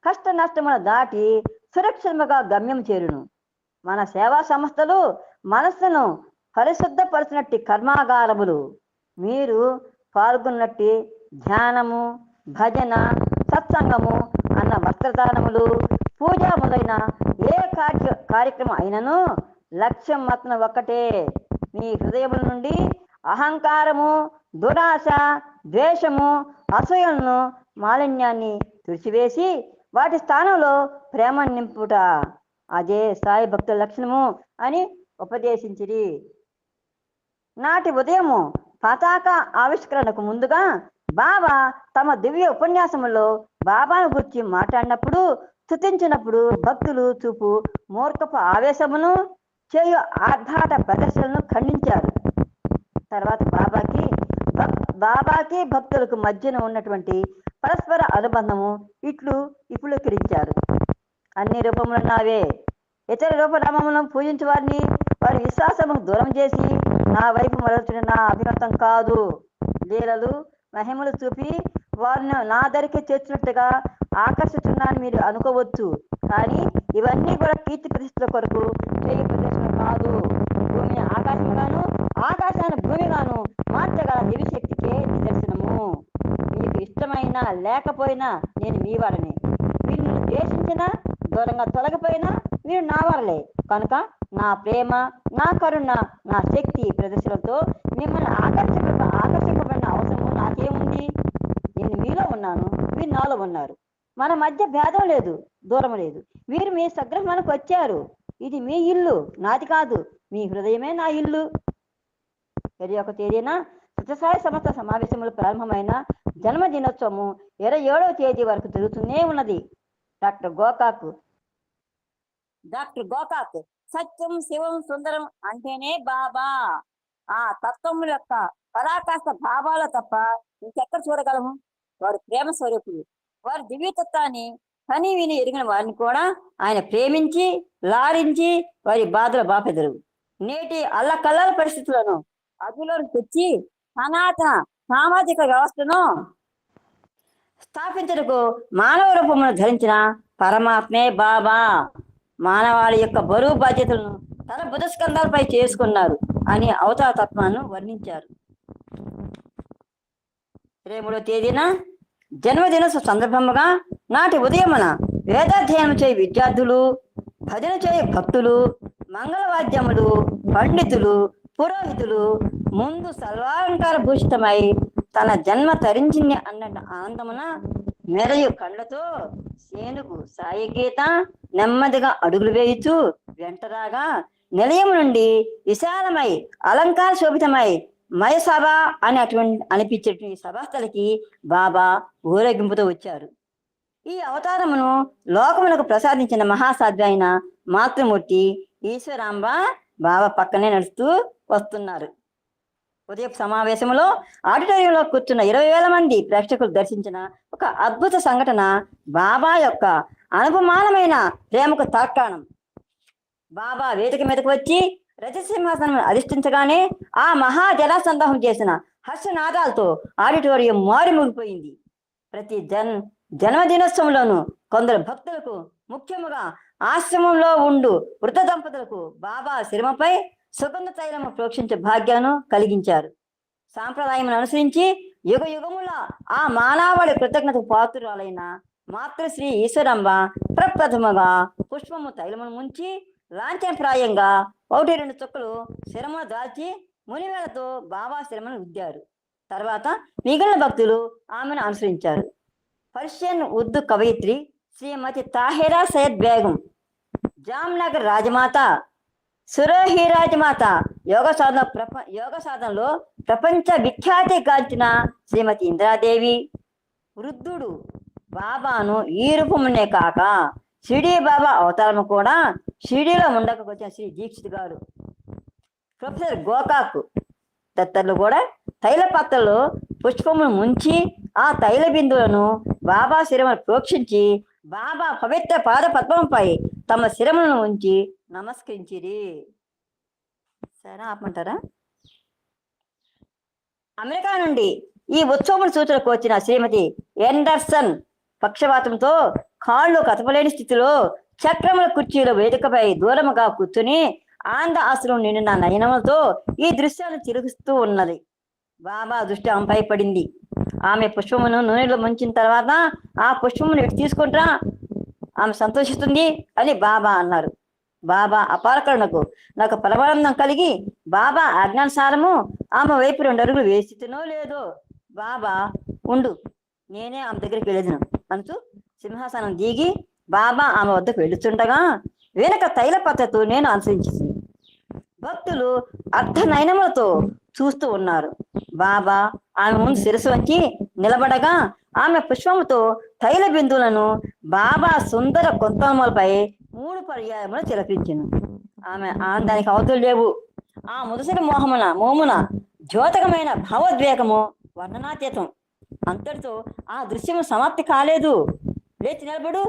కష్ట నష్టములను దాటి సురక్షితముగా గమ్యం చేరును. మన సేవా సంస్థలు మనస్సును పరిశుద్ధపరిచినట్టి కర్మాగారములు. మీరు పాల్గొన్నట్టి ధ్యానము, భజన, సత్సంగము అన్న వస్త్రదానములు, పూజ మొదలైన ఏ కార్యక్రమం అయినను లక్ష్యం మాత్రం ఒక్కటే. మీ హృదయముల నుండి అహంకారము, దురాశ, ద్వేషము, అసూయలను, మాలిన్యాన్ని తుడిచివేసి వాటి స్థానంలో ప్రేమ నింపుట. అదే సాయి భక్తుల లక్షణము అని ఉపదేశించిరి. నాటి ఉదయము పతాక ఆవిష్కరణకు ముందుగా బాబా తమ దివ్య ఉపన్యాసములో బాబాను గురించి మాట్లాడినప్పుడు, స్తుతించినప్పుడు భక్తులు చూపు మూర్ఖపు ఆవేశమును, చేయు ఆర్భాట ప్రదర్శనను ఖండించారు. తర్వాత బాబాకి భక్తులకు మధ్యన ఉన్నటువంటి పరస్పర అనుబంధము ఇప్పుడు కిరించారు. అన్ని రూపములు నావే, ఇతర రూపనామములను పూజించే వారిని వారి విశ్వాసముకు దూరం చేసి నా వైపు మరల్చిన నా అభిమతం కాదు. లీలలు, మహిమలు చూపి వారిని నా దరికి చేర్చినట్టుగా ఆకర్షిస్తున్నానని మీరు అనుకోవచ్చు. కానీ ఇవన్నీ కూడా కీర్తి ప్రతిష్టల కొరకు చేయ ప్రదర్శన కాదు. భూమిని ఆకాశంగాను, ఆకాశాన్ని భూమిగాను మార్చగల దివిశక్తికే నిదర్శనము. మీకు ఇష్టమైనా లేకపోయినా నేను మీ వారిని, మీరు నన్ను ద్వేషించినా, దూరంగా తొలగిపోయినా మీరు నా వారలే. కనుక నా ప్రేమ, నా కరుణ, నా శక్తి ప్రదర్శనతో మిమ్మల్ని ఆకర్షింపబడిన అవసరం నాకేముంది? నేను మీలో ఉన్నాను, మీరు నాలో ఉన్నారు. మన మధ్య భేదం లేదు, దూరం లేదు. మీరు మీ స్వగృహానికి వచ్చారు. ఇది మీ ఇల్లు, నాది కాదు. మీ హృదయమే నా ఇల్లు. 21వ తేదీన సత్యసాయి సంస్థ సమావేశములు ప్రారంభమైన జన్మదినోత్సవము 27వ తేదీ వరకు జరుగుతూనే ఉన్నది. డాక్టర్ గోకాక్ సత్యం, శివం, సుందరం అంటేనే బాబా. ఆ తత్వము యొక్క పరాకాష్ఠ భావాలు తప్ప ఇంకెక్కడ చూడగలము? వారు ప్రేమ స్వరూపులు. వారి దివ్యతత్వాన్ని కని విని ఎరిగిన వారిని కూడా ఆయన ప్రేమించి, లారించి వారి బాధలు బాపెదరు. నేటి అల్లకల్లల పరిస్థితులను అదులోకి తెచ్చి సనాతన సామాజిక వ్యవస్థను స్థాపించడానికి మానవ రూపమును ధరించిన పరమాత్మే బాబా. మానవాళి యొక్క బరువు బాధ్యతలను తన బుధస్కంధాలపై చేసుకున్నారు అని అవతార తత్వాన్ని వర్ణించారు. 23వ తేదీన జన్మదినోత్సవ సందర్భముగా నాటి ఉదయమున వేదాధ్యయనం చేయ విద్యార్థులు, భజన చేయ భక్తులు, మంగళవాద్యములు, పండితులు, పురోహితులు ముందు సర్వాలంకార భూషితమై తన జన్మ తరించింది అన్న ఆనందమున మెరయు కళ్ళతో సేనుకు సాయి గీత నెమ్మదిగా అడుగులు వేయుచు వెంటరాగా నిలయం నుండి విశాలమై అలంకార శోభితమై మయసభ అని అనిపించేటువంటి సభాస్థలికి బాబా ఊరేగింపుతో వచ్చారు. ఈ అవతారమును లోకములకు ప్రసాదించిన మహాసాధ్వి అయిన మాతృమూర్తి ఈశ్వరాంబ బాబా పక్కనే నడుస్తూ వస్తున్నారు. ఉదయ సమావేశంలో ఆడిటోరియంలో కూర్చున్న 20,000 మంది ప్రేక్షకులు దర్శించిన ఒక అద్భుత సంఘటన బాబా యొక్క అనుపమానమైన ప్రేమకు తార్కాణం. బాబా వేదిక మీదకు వచ్చి రజసింహాసనం అధిష్ఠించగానే ఆ మహాజనసందోహం చేసిన హర్షనాదాలతో ఆడిటోరియం మారిమోగిపోయింది. ప్రతి జన్మదినోత్సవంలోనూ కొందరు భక్తులకు, ముఖ్యముగా ఆశ్రమంలో ఉండు వృద్ధ దంపతులకు బాబా శిరమపై సుగంధ తైలము ప్రోక్షించే భాగ్యాలను కలిగించారు. సాంప్రదాయం అనుసరించి యుగ యుగముల ఆ మానవాళి కృతజ్ఞతకు పాత్రురాలైన మాతృశ్రీ ఈశ్వరంబ ప్రప్రథముగా పుష్పము తైలమును ముంచి లాంఛనప్రాయంగా 1-2 చుక్కలు శిరమును దాల్చి మునివేళతో బాబా శిరమును ఉద్దారు. తర్వాత మిగిలిన భక్తులు ఆమెను అనుసరించారు. పర్షియన్ ఉర్దూ కవయిత్రి శ్రీమతి తాహిరా సయ్యద్ బేగం, జామ్నగర్ రాజమాత, సురోహి రాజమాత, యోగ సాధనలో ప్రపంచ విఖ్యాతి గాంచిన శ్రీమతి ఇంద్రాదేవి, వృద్ధుడు బాబాను ఈ రూపమునే కాక షిరిడీ బాబా అవతారము కూడా షిరిడీలో ఉండకపోతే శ్రీ దీక్షిత్ గారు, ప్రొఫెసర్ గోకాక్ తదితరులు కూడా తైల పాత్రలో పుష్పమును ముంచి ఆ తైల బిందువులను బాబా శిరమును ప్రోక్షించి బాబా పవిత్ర పాద పద్మంపై తమ శిరములను ఉంచి నమస్కరించిరి. సరే ఆపమంటారా? అమెరికా నుండి ఈ ఉత్సవం సూచనకు వచ్చిన శ్రీమతి ఎండర్సన్ పక్షవాతంతో కాళ్ళు కదపలేని స్థితిలో చక్రముల కుర్చీలో వేదికపై దూరముగా కూర్చుని ఆనంద ఆశ్రమం నిండిన నయనములతో ఈ దృశ్యాన్ని తిరుగుస్తూ ఉన్నది. బాబా దృష్టి ఆమెపై పడింది. ఆమె పుష్పమును నూనెలో ముంచిన తర్వాత ఆ పుష్పమును ఇటు తీసుకుంటా, ఆమె సంతోషిస్తుంది అని బాబా అన్నారు. బాబా అపారకరణకు నాకు పరమానందం కలిగి బాబా ఆజ్ఞానుసారము ఆమె వైపు 2 అడుగులు వేసినో లేదో బాబా ఉండు నేనే ఆమె దగ్గరికి వెళ్ళేదను అంటూ సింహాసనం దిగి బాబా ఆమె వద్దకు వెళుతుండగా వెనక తైల పద్ధతితో నేను అనుసరించింది. భక్తులు అర్ధనయనములతో చూస్తూ ఉన్నారు. బాబా ఆమె ముందు శిరస్సు వంచి నిలబడగా ఆమె పుష్పముతో తైల బిందువులను బాబా సుందర కొంతములపై 3 పర్యాయములు చిలకరించెను. ఆమె ఆనందానికి అవతులు లేవు. ఆ ముదసరి మోమున ద్యోతకమైన భావోద్వేగము వర్ణనాతీతం. అంతటితో ఆ దృశ్యము సమాప్తి కాలేదు. లేచి నిలబడు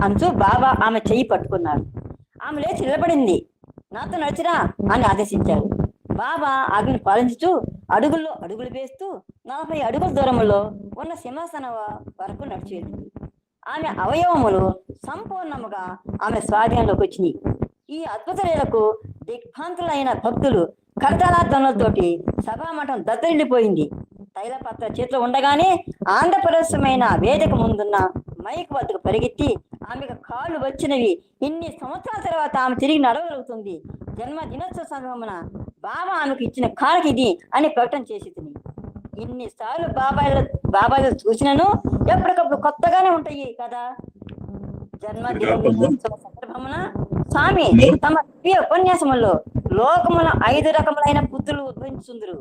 అంటూ బాబా ఆమె చెయ్యి పట్టుకున్నారు. ఆమె లేచి నిలబడింది. నాతో నడిచిరా అని ఆదేశించారు. బాబా ఆజ్ఞను పాలించుతూ అడుగుల్లో అడుగులు వేస్తూ 40 అడుగుల దూరంలో ఉన్న సింహాసనం వరకు నడిచేది. ఆమె అవయవములు సంపూర్ణముగా ఆమె స్వాధీనంలోకి వచ్చినాయి. ఈ అద్భుత లీలకు దిగ్భ్రాంతులైన భక్తులు కరతాళాధ్వనులతోటి సభామఠం దద్దరిల్లిపోయింది. తైలపాత్ర చేతిలో ఉండగానే ఆంధ్రప్రదేశమైన వేదిక ముందున్న మైక్ వద్దకు పరిగెత్తి ఆమెకు కాళ్ళు వచ్చినవి. ఇన్ని సంవత్సరాల తర్వాత ఆమె తిరిగి నడవగలుగుతుంది. జన్మదినోత్సవ సందర్భమున బాబా ఆమెకు ఇచ్చిన కానుక ఇది అని ప్రకటన చేసి తిని ఇన్నిసార్లు బాబాలు చూసినను ఎప్పటికప్పుడు కొత్తగానే ఉంటాయి కదా. జన్మదినోత్సవ సందర్భమున స్వామి తమ దివ్య ఉపన్యాసములో లోకముల 5 రకములైన పుత్రులు ఉద్భవించుందురు.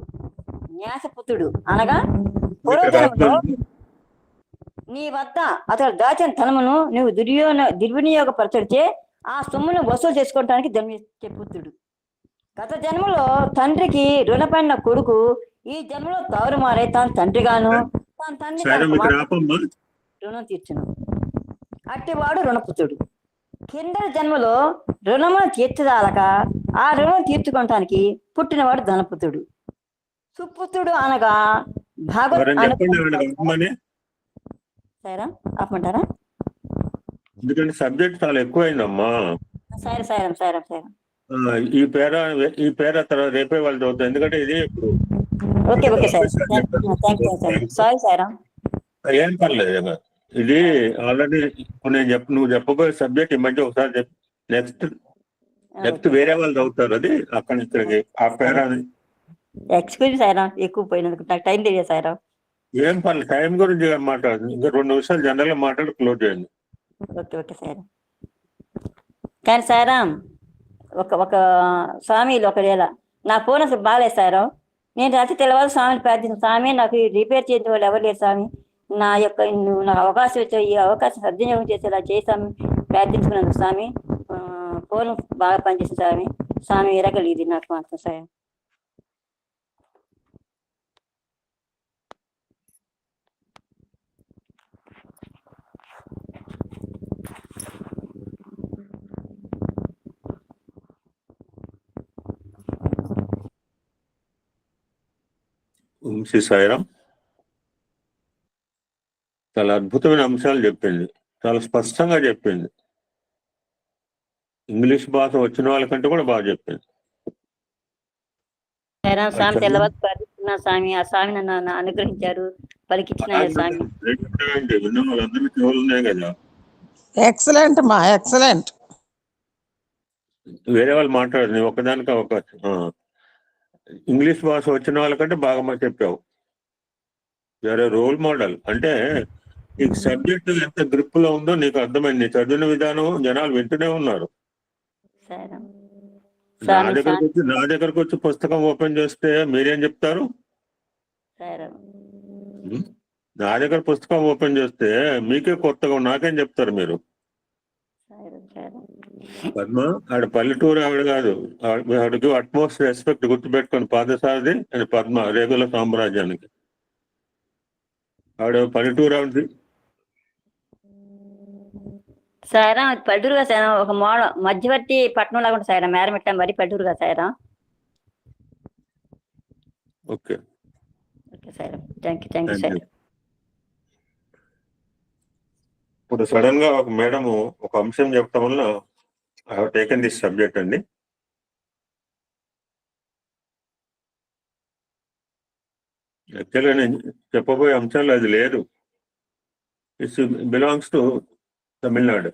న్యాసపుత్రుడు అనగా పూర్వజన్మలో నీ వద్ద అతడు దాచిన ధనమును నువ్వు దుర్వినియోగపరచడితే ఆ సొమ్మును వసూలు చేసుకోవడానికి జన్మించే పుత్రుడు. గత జన్మలో తండ్రికి రుణపడిన కొడుకు ఈ జన్మలో తారుమారే తాను తండ్రిగాను తన తండ్రి రుణం తీర్చును. అట్టివాడు రుణపుత్రుడు. కిందటి జన్మలో రుణమును తీర్చదాలక ఆ రుణం తీర్చుకోవటానికి పుట్టినవాడు ధనపుత్రుడు. సుపుత్రుడు అనగా సైరా ఆపమంటారా? ఎందుకంటే సబ్జెక్ట్ చాలా ఎక్కువైందమ్మా. సైరం ఈ పేర తర్వాత రేపే వాళ్ళు చదువుతారు. ఎందుకంటే ఇది ఇప్పుడు ఓకే సార్. సారీ సైరా. ఏం పర్లేదు. ఇది ఆల్రెడీ నువ్వు చెప్పబోయే సబ్జెక్ట్ ఈ మధ్య ఒకసారి చెప్పి నెక్స్ట్ వేరే వాళ్ళు చదువుతారు. అది అక్కడి ఇక్కడికి ఆ పేర. ఎక్స్క్యూజ్ సైరా, ఎక్కువ పోయినందుకు నాకు టైం తెలియదు సైరా. ఏం పర్లేదు, టైం గురించి మాట్లాడదు. ఇంకా 2 నిమిషాలు జనరల్ గా మాట్లాడి క్లోజ్ చేయండి. ఓకే సైరా. కానీ సైరా ఒక స్వామిలు ఒకవేళ నా ఫోన్ అసలు బాగాలేదు సారు. నేను రాత్రి తెల్లవారు స్వామిని ప్రార్థించాను. స్వామి నాకు రిపేర్ చేసిన వాళ్ళు ఎవరు లేరు స్వామి, నా యొక్క నాకు అవకాశం వచ్చే ఈ అవకాశం సద్వినియోగం చేసేలా చేసాము ప్రార్థించుకున్నాను స్వామి. ఫోన్ బాగా పనిచేసింది స్వామి ఎరగలు ఇది నాకు మాత్రం సార్. శ్రీ సాయిరాం చాలా అద్భుతమైన అంశాలు చెప్పింది. చాలా స్పష్టంగా చెప్పింది. ఇంగ్లీష్ భాష వచ్చిన వాళ్ళకంటే కూడా బాగా చెప్పింది. స్వామి తెల్లవారు ప్రార్థిస్తున్నా స్వామి. ఆ స్వామి నన్ను అనుగ్రహించారు, పలికిచ్చిన స్వామి. కదా ఎక్సలెంట్ మా ఎక్సలెంట్. వేరే వాళ్ళు మాట్లాడదు, ఒకదానికి అవకాశం. ఇంగ్లీష్ భాష వచ్చిన వాళ్ళకంటే బాగా చెప్పావు. వేరే రోల్ మోడల్ అంటే నీకు సబ్జెక్ట్ ఎంత గ్రిప్ లో ఉందో నీకు అర్థమైంది. నీ చదివిన విధానం జనాలు వింటూనే ఉన్నారు. సార్ నా దగ్గరకు వచ్చి పుస్తకం ఓపెన్ చేస్తే మీరేం చెప్తారు? సార్ నా దగ్గర పుస్తకం ఓపెన్ చేస్తే మీకే కొత్తగా నాకేం చెప్తారు మీరు? పద్మ ఆవిడ పల్లెటూరు ఆవిడ కాదు, ఆవిడకి అట్మోస్ట్ రెస్పెక్ట్ గుర్తుపెట్టుకొని పాదసారథి అని పద్మ రేగుల సామ్రాజ్యానికి. ఆవిడ పల్లెటూరు ఆవిడది. సారా పల్లెటూరుగా సార్, ఒక మధ్యవర్తి పట్టణం లాగా ఉంటుంది సార్, మేరమిట్ట మరి పల్లెటూరుగా సారా. Okay okay sir, thank you sir. ఇప్పుడు సడన్ గా ఒక మేడం ఒక అంశం చెప్పడం వల్ల I have taken this subject అండి. యాక్చువల్గా నేను చెప్పబోయే అంశాలు అది లేదు. It's belongs to Tamil Nadu.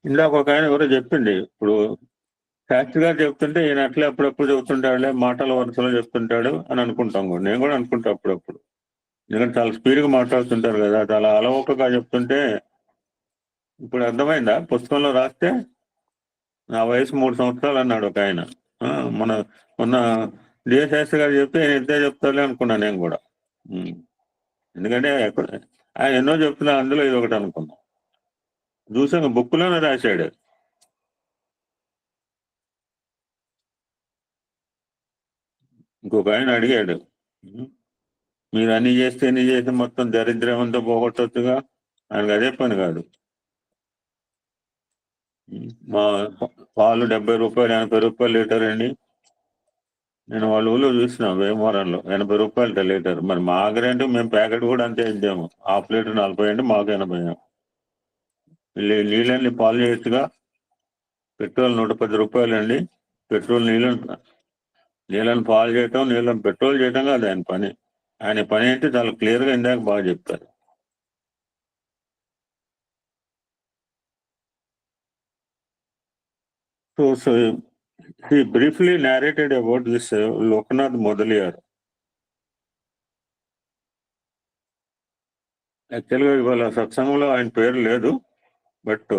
ఇందాక ఒక ఆయన ఎవరో చెప్పింది, ఇప్పుడు శాస్త్రి గారు చెప్తుంటే ఈయన అట్లే అప్పుడప్పుడు చెబుతుంటాడులే, మాటల వరుసలో చెప్తుంటాడు అని అనుకుంటాం కూడా. నేను కూడా అనుకుంటా అప్పుడప్పుడు, ఎందుకంటే చాలా స్పీడ్గా మాట్లాడుతుంటారు కదా, చాలా అలవోకగా చెప్తుంటే. ఇప్పుడు అర్థమైందా? పుస్తకంలో రాస్తే నా వయసు 3 సంవత్సరాలు అన్నాడు ఒక ఆయన. మొన్న డిఏ శాస్త్రి గారు చెప్తే నేను ఇంతే చెప్తాలే అనుకున్నాను నేను కూడా. ఎందుకంటే ఆయన ఎన్నో చెప్తున్నా, అందులో ఇది ఒకటి అనుకున్నా. చూసాక బుక్లోనే రాశాడు. ఇంకొక ఆయన అడిగాడు, మీరు అన్ని చేస్తే ఎన్ని చేస్తే మొత్తం దరిద్రం అంతా పోగొట్టొచ్చుగా. ఆయనకు అదే పని కాదు. మా పాలు 70 రూపాయలు 80 రూపాయలు లీటర్ అండి. నేను వాళ్ళ ఊళ్ళో చూసిన వేమవరంలో 80 రూపాయలు లీటర్. మరి మా గ్యారెంటీ మేము ప్యాకెట్ కూడా అంతే ఇద్దాము. హాఫ్ లీటర్ 40 అండి, మాకు 80. నీళ్ళని పాలు చేయొచ్చుగా. పెట్రోల్ 110 రూపాయలు అండి. పెట్రోల్ నీళ్ళని పాలు చేయటం, నీళ్ళని పెట్రోల్ చేయటం కాదు ఆయన పని. ఆయన పని అంటే చాలా క్లియర్గా ఇందాక బాగా చెప్తారు. So he briefly narrated about this Loknath Modaliyar. యాక్చువల్గా ఇవాళ సత్సంగంలో ఆయన పేరు లేదు, బట్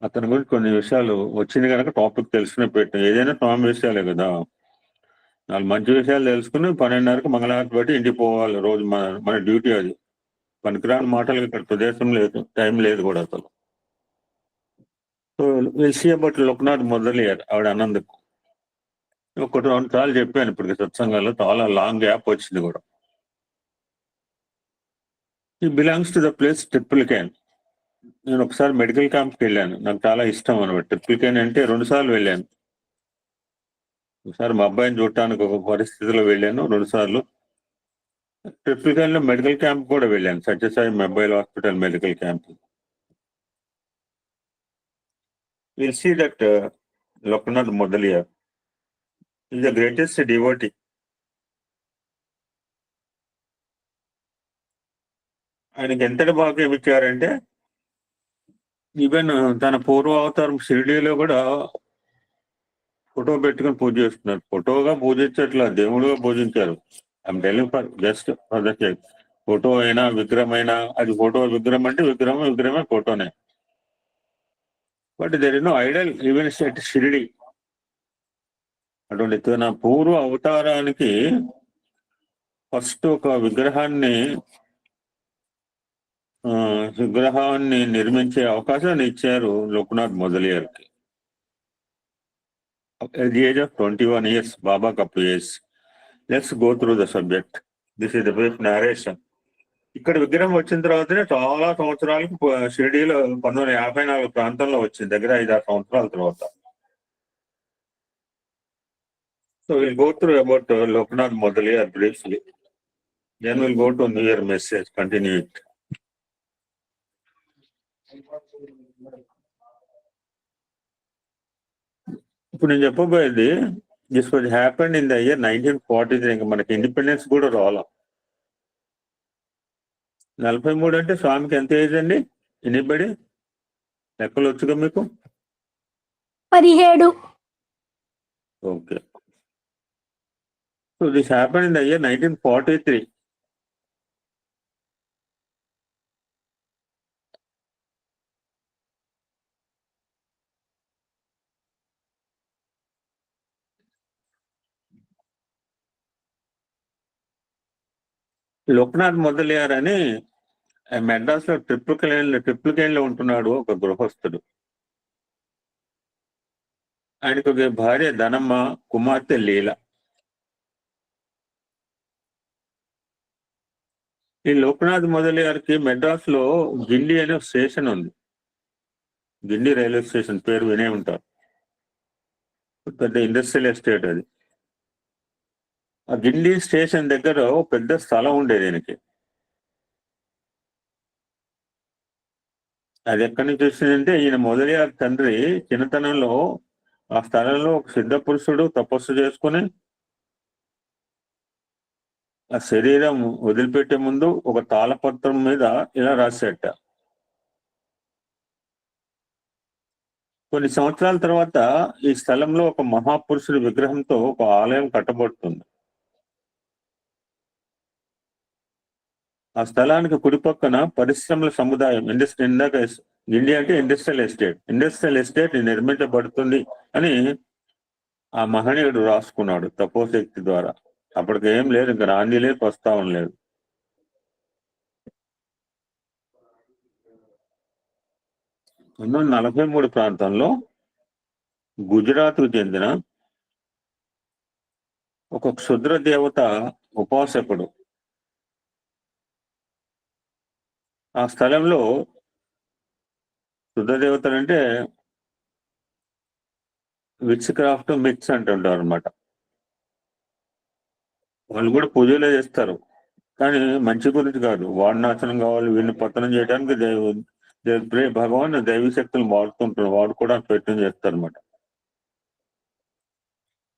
అతని గురించి కొన్ని విషయాలు వచ్చింది కనుక టాపిక్ తెలుసుకునే పెట్టాం. ఏదైనా స్వామి విషయాలే కదా, 4 మంచి విషయాలు తెలుసుకుని 12:30కి మంగళహారతి పెట్టి ఇంటికి పోవాలి. రోజు మన డ్యూటీ అది. పనికిరాని మాటలు ఇక్కడ ప్రదేశం లేదు, టైం లేదు కూడా అసలు. So will see about Loknath Mudaliar. ఆవిడ అన్నందుకు ఒకటి 2 సార్లు చెప్పాను ఇప్పుడు సత్సంగాల్లో, చాలా లాంగ్ గ్యాప్ వచ్చింది కూడా. ఈ belongs to the place triple can. నేను ఒకసారి మెడికల్ క్యాంప్కి వెళ్ళాను, నాకు చాలా ఇష్టం అనమాట. ట్రిపుల్ క్యాన్ అంటే 2 సార్లు వెళ్ళాను. ఒకసారి మా అబ్బాయిని చూడటానికి ఒక పరిస్థితిలో వెళ్ళాను, 2 సార్లు. ట్రిపుల్ క్యాన్ లో మెడికల్ క్యాంప్ కూడా వెళ్ళాను, Sathya Sai mobile hospital medical camp. Will see that Loknath Mudaliar is the greatest devotee. ఆయనకి ఎంతటి భాగ్యం ఇచ్చారంటే, ఈవెన్ తన పూర్వ అవతారం షిరిడీలో కూడా ఫోటో పెట్టుకుని పూజ చేస్తున్నారు. ఫోటోగా పూజించట్లా, దేవుడుగా పూజించారు. I'm telling for just for the sake. Photo అయినా విగ్రహం అయినా, అది ఫోటో విగ్రహం అంటే విగ్రహమే ఫోటోనే. But there is no idol even at Shirdi. అటువంటి తన పూర్వ అవతారానికి ఫస్ట్ ఒక విగ్రహాన్ని నిర్మించే అవకాశాన్ని ఇచ్చారు Loknath మొదలియార్కి. At the age of 21 years, Baba Kapu years. Let's go through the subject. This is the brief narration. ఇక్కడ విగ్రహం వచ్చిన తర్వాతనే చాలా సంవత్సరాలకు షిరిడీలో 1954 ప్రాంతంలో వచ్చింది, దగ్గర 5-6 సంవత్సరాల తర్వాత. So we'll go through about Loknath Modaliyar briefly. Then we'll go to New Year message, continue it. ఇప్పుడు నేను చెప్పబోయేది, this was happened in the year 1943. ఇంకా మనకి ఇండిపెండెన్స్ కూడా రావాల. 43 అంటే స్వామికి ఎంత ఏజ్ అండి? ఎనీబడి లెక్కలు వచ్చుగా మీకు? 17. Okay. So this happened in the year 1943. Loknath Mudaliar అని మెడ్రాస్ లో ట్రిప్లికేన్ లో ఉంటున్నాడు ఒక గృహస్థుడు. ఆయనకు ఒక భార్య ధనమ్మ, కుమార్తె లీల. ఈ లోక్నాథ్ మొదలియార్కి మెడ్రాస్ లో గిండి అనే స్టేషన్ ఉంది. గిండి రైల్వే స్టేషన్ పేరు వినే ఉంటారు. పెద్ద ఇండస్ట్రియల్ ఎస్టేట్ అది. ఆ గిండి స్టేషన్ దగ్గర పెద్ద స్థలం ఉండేది ఈయనకి. అది ఎక్కడి నుంచి వచ్చిందంటే ఈయన మొదలియార్ తండ్రి చిన్నతనంలో ఆ స్థలంలో ఒక సిద్ధ పురుషుడు తపస్సు చేసుకుని ఆ శరీరం వదిలిపెట్టే ముందు ఒక తాళపత్రం మీద ఇలా రాసేట. కొన్ని సంవత్సరాల తర్వాత ఈ స్థలంలో ఒక మహాపురుషుడి విగ్రహంతో ఒక ఆలయం కట్టబడుతుంది. ఆ స్థలానికి కుడి పక్కన పరిశ్రమల సముదాయం ఇండియా అంటే ఇండస్ట్రియల్ ఎస్టేట్ నిర్మించబడుతుంది అని ఆ మహనీయుడు రాసుకున్నాడు తపోశక్తి ద్వారా. అప్పటికి ఏం లేదు, ఇంకా నాంది లేదు, ప్రస్తావన లేదు. పంతొమ్మిది 1943 ప్రాంతంలో గుజరాత్కు చెందిన ఒక క్షుద్ర దేవత ఉపాసకుడు ఆ స్థలంలో, క్షుద్ర దేవతలు అంటే విచ్ క్రాఫ్ట్ మిక్స్ అంటుంటారు అనమాట. వాళ్ళు కూడా పూజలే చేస్తారు, కానీ మంచి గురించి కాదు. వాడు నాశనం కావాలి, వీడిని పతనం చేయడానికి భగవాన్ దైవ శక్తులు వాడు కూడా ప్రయత్నం చేస్తారు అనమాట.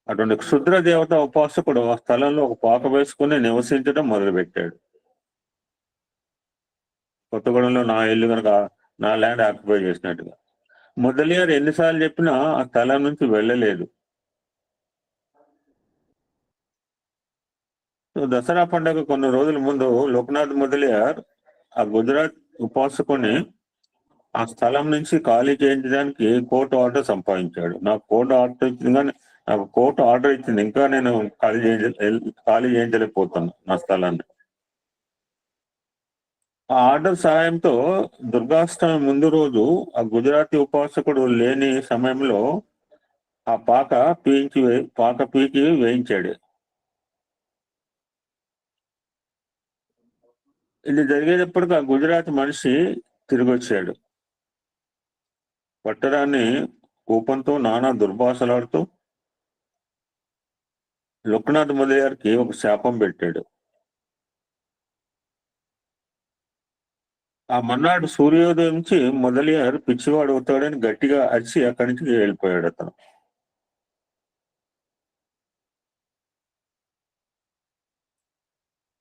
అటువంటి క్షుద్ర దేవత ఉపాసకుడు ఆ స్థలంలో ఒక పాక వేసుకుని నివసించడం మొదలుపెట్టాడు. కొత్తగూడెంలో నా ఇల్లు కనుక నా ల్యాండ్ ఆక్యుపై చేసినట్టుగా. మొదలియార్ ఎన్నిసార్లు చెప్పినా ఆ స్థలం నుంచి వెళ్ళలేదు. దసరా పండుగ కొన్ని రోజుల ముందు లోక్నాథ్ మొదలియార్ ఆ గుజరాత్ ఉపాసకుని ఆ స్థలం నుంచి ఖాళీ చేయించడానికి కోర్టు ఆర్డర్ సంపాదించాడు. నాకు కోర్టు ఆర్డర్ ఇచ్చింది, ఇంకా నేను ఖాళీ చేయించలేకపోతాను నా స్థలాన్ని. ఆ ఆర్డర్ సహాయంతో దుర్గాష్టమి ముందు రోజు ఆ గుజరాతీ ఉపాసకుడు లేని సమయంలో ఆ పాక పీకి వేయించాడు. ఇది జరిగేటప్పటికి ఆ గుజరాత్ మనిషి తిరిగి వచ్చాడు. పట్టరాన్ని కోపంతో నానా దుర్భాషలాడుతూ లోక్నాథ్ మొదలియార్కి ఒక శాపం పెట్టాడు. ఆ మన్నాడు సూర్యోదయం నుంచి మొదలియార్ పిచ్చివాడు అవుతాడని గట్టిగా అరిచి అక్కడి నుంచి వెళ్ళిపోయాడు అతను.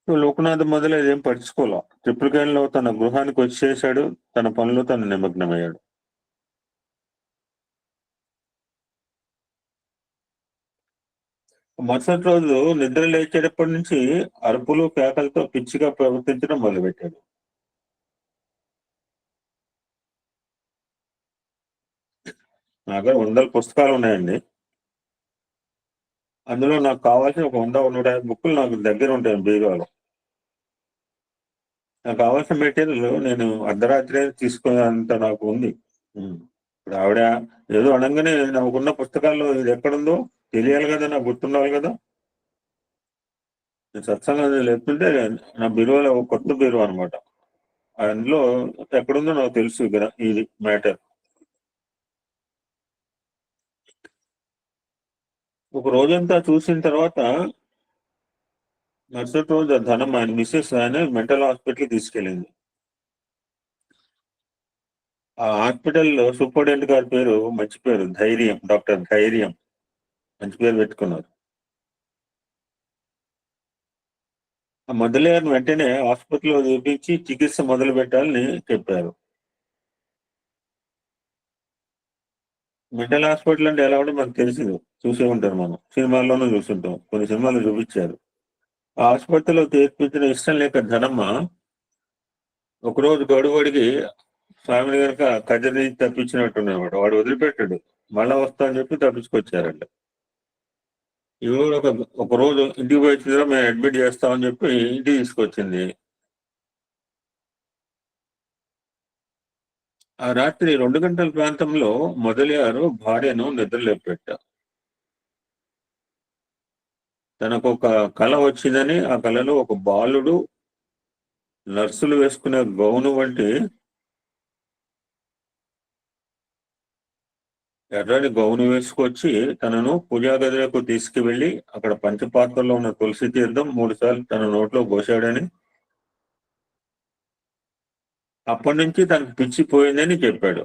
లోక్నాథ్ మొదలైదు ఏం పట్టించుకోలే. ట్రిప్లికేన్లో తన గృహానికి వచ్చేసాడు, తన పనిలో తను నిమగ్నమయ్యాడు. మరుసటి రోజు నిద్ర లేచేటప్పటి నుంచి అరుపులు కేకలతో పిచ్చిగా ప్రవర్తించడం మొదలుపెట్టాడు. నా దగ్గర 100 పుస్తకాలు ఉన్నాయండి. అందులో నాకు కావాల్సిన ఒక 100-150 బుక్కులు నాకు దగ్గర ఉంటాయి బీరువాలో. నాకు కావాల్సిన మెటీరియల్ నేను అర్ధరాత్రి తీసుకునేంత నాకు ఉంది. ఇప్పుడు ఆవిడ ఏదో అనగానే నాకున్న పుస్తకాల్లో ఇది ఎక్కడుందో తెలియాలి కదా, నాకు గుర్తుండాలి కదా. నేను సత్సంగం లేకుంటే నా బీరువాలో కొత్త బీరువా అనమాట. అందులో ఎక్కడుందో నాకు తెలుసు ఇది మ్యాటర్. ఒక రోజంతా చూసిన తర్వాత మరుసటి రోజు ధనం ఆయన మిస్సెస్ ఆయన మెంటల్ హాస్పిటల్కి తీసుకెళ్ళింది. ఆ హాస్పిటల్లో సూపరింటెండెంట్ గారి పేరు మంచి పేరు, ధైర్యం, డాక్టర్ ధైర్యం, మంచి పేరు పెట్టుకున్నారు. ఆ మొదలైన వెంటనే ఆసుపత్రిలో చూపించి చికిత్స మొదలు పెట్టాలని చెప్పారు. మెంటల్ హాస్పిటల్ అంటే ఎలా ఉంటే మనకు తెలిసింది, చూసే ఉంటారు, మనం సినిమాల్లోనూ చూస్తుంటాం, కొన్ని సినిమాలు చూపించారు. ఆ ఆసుపత్రిలో చేర్పించిన ఇష్టం లేక ధనమ్మ ఒకరోజు గడువడికి స్వామిని కనుక కజరి తప్పించినట్టున్నమాట. వాడు వదిలిపెట్టాడు, మళ్ళా వస్తా అని చెప్పి తప్పించుకొచ్చారంట. ఇవి ఒక రోజు ఇంటికి పోయించిన మేము అడ్మిట్ చేస్తామని చెప్పి ఇంటికి తీసుకొచ్చింది. ఆ రాత్రి 2 గంటల ప్రాంతంలో మొదలయ్యారు భార్యను నిద్రలేపెట్ట. తనకు ఒక కళ వచ్చిందని, ఆ కళలో ఒక బాలుడు నర్సులు వేసుకునే గౌను వంటి ఎర్రని గౌను వేసుకొచ్చి తనను పూజా గదిలోకి తీసుకువెళ్లి అక్కడ పంచపాత్రలో ఉన్న తులసి తీర్థం 3 సార్లు తన నోట్లో పోశాడని, అప్పటి నుంచి తనకు పిచ్చిపోయిందని చెప్పాడు.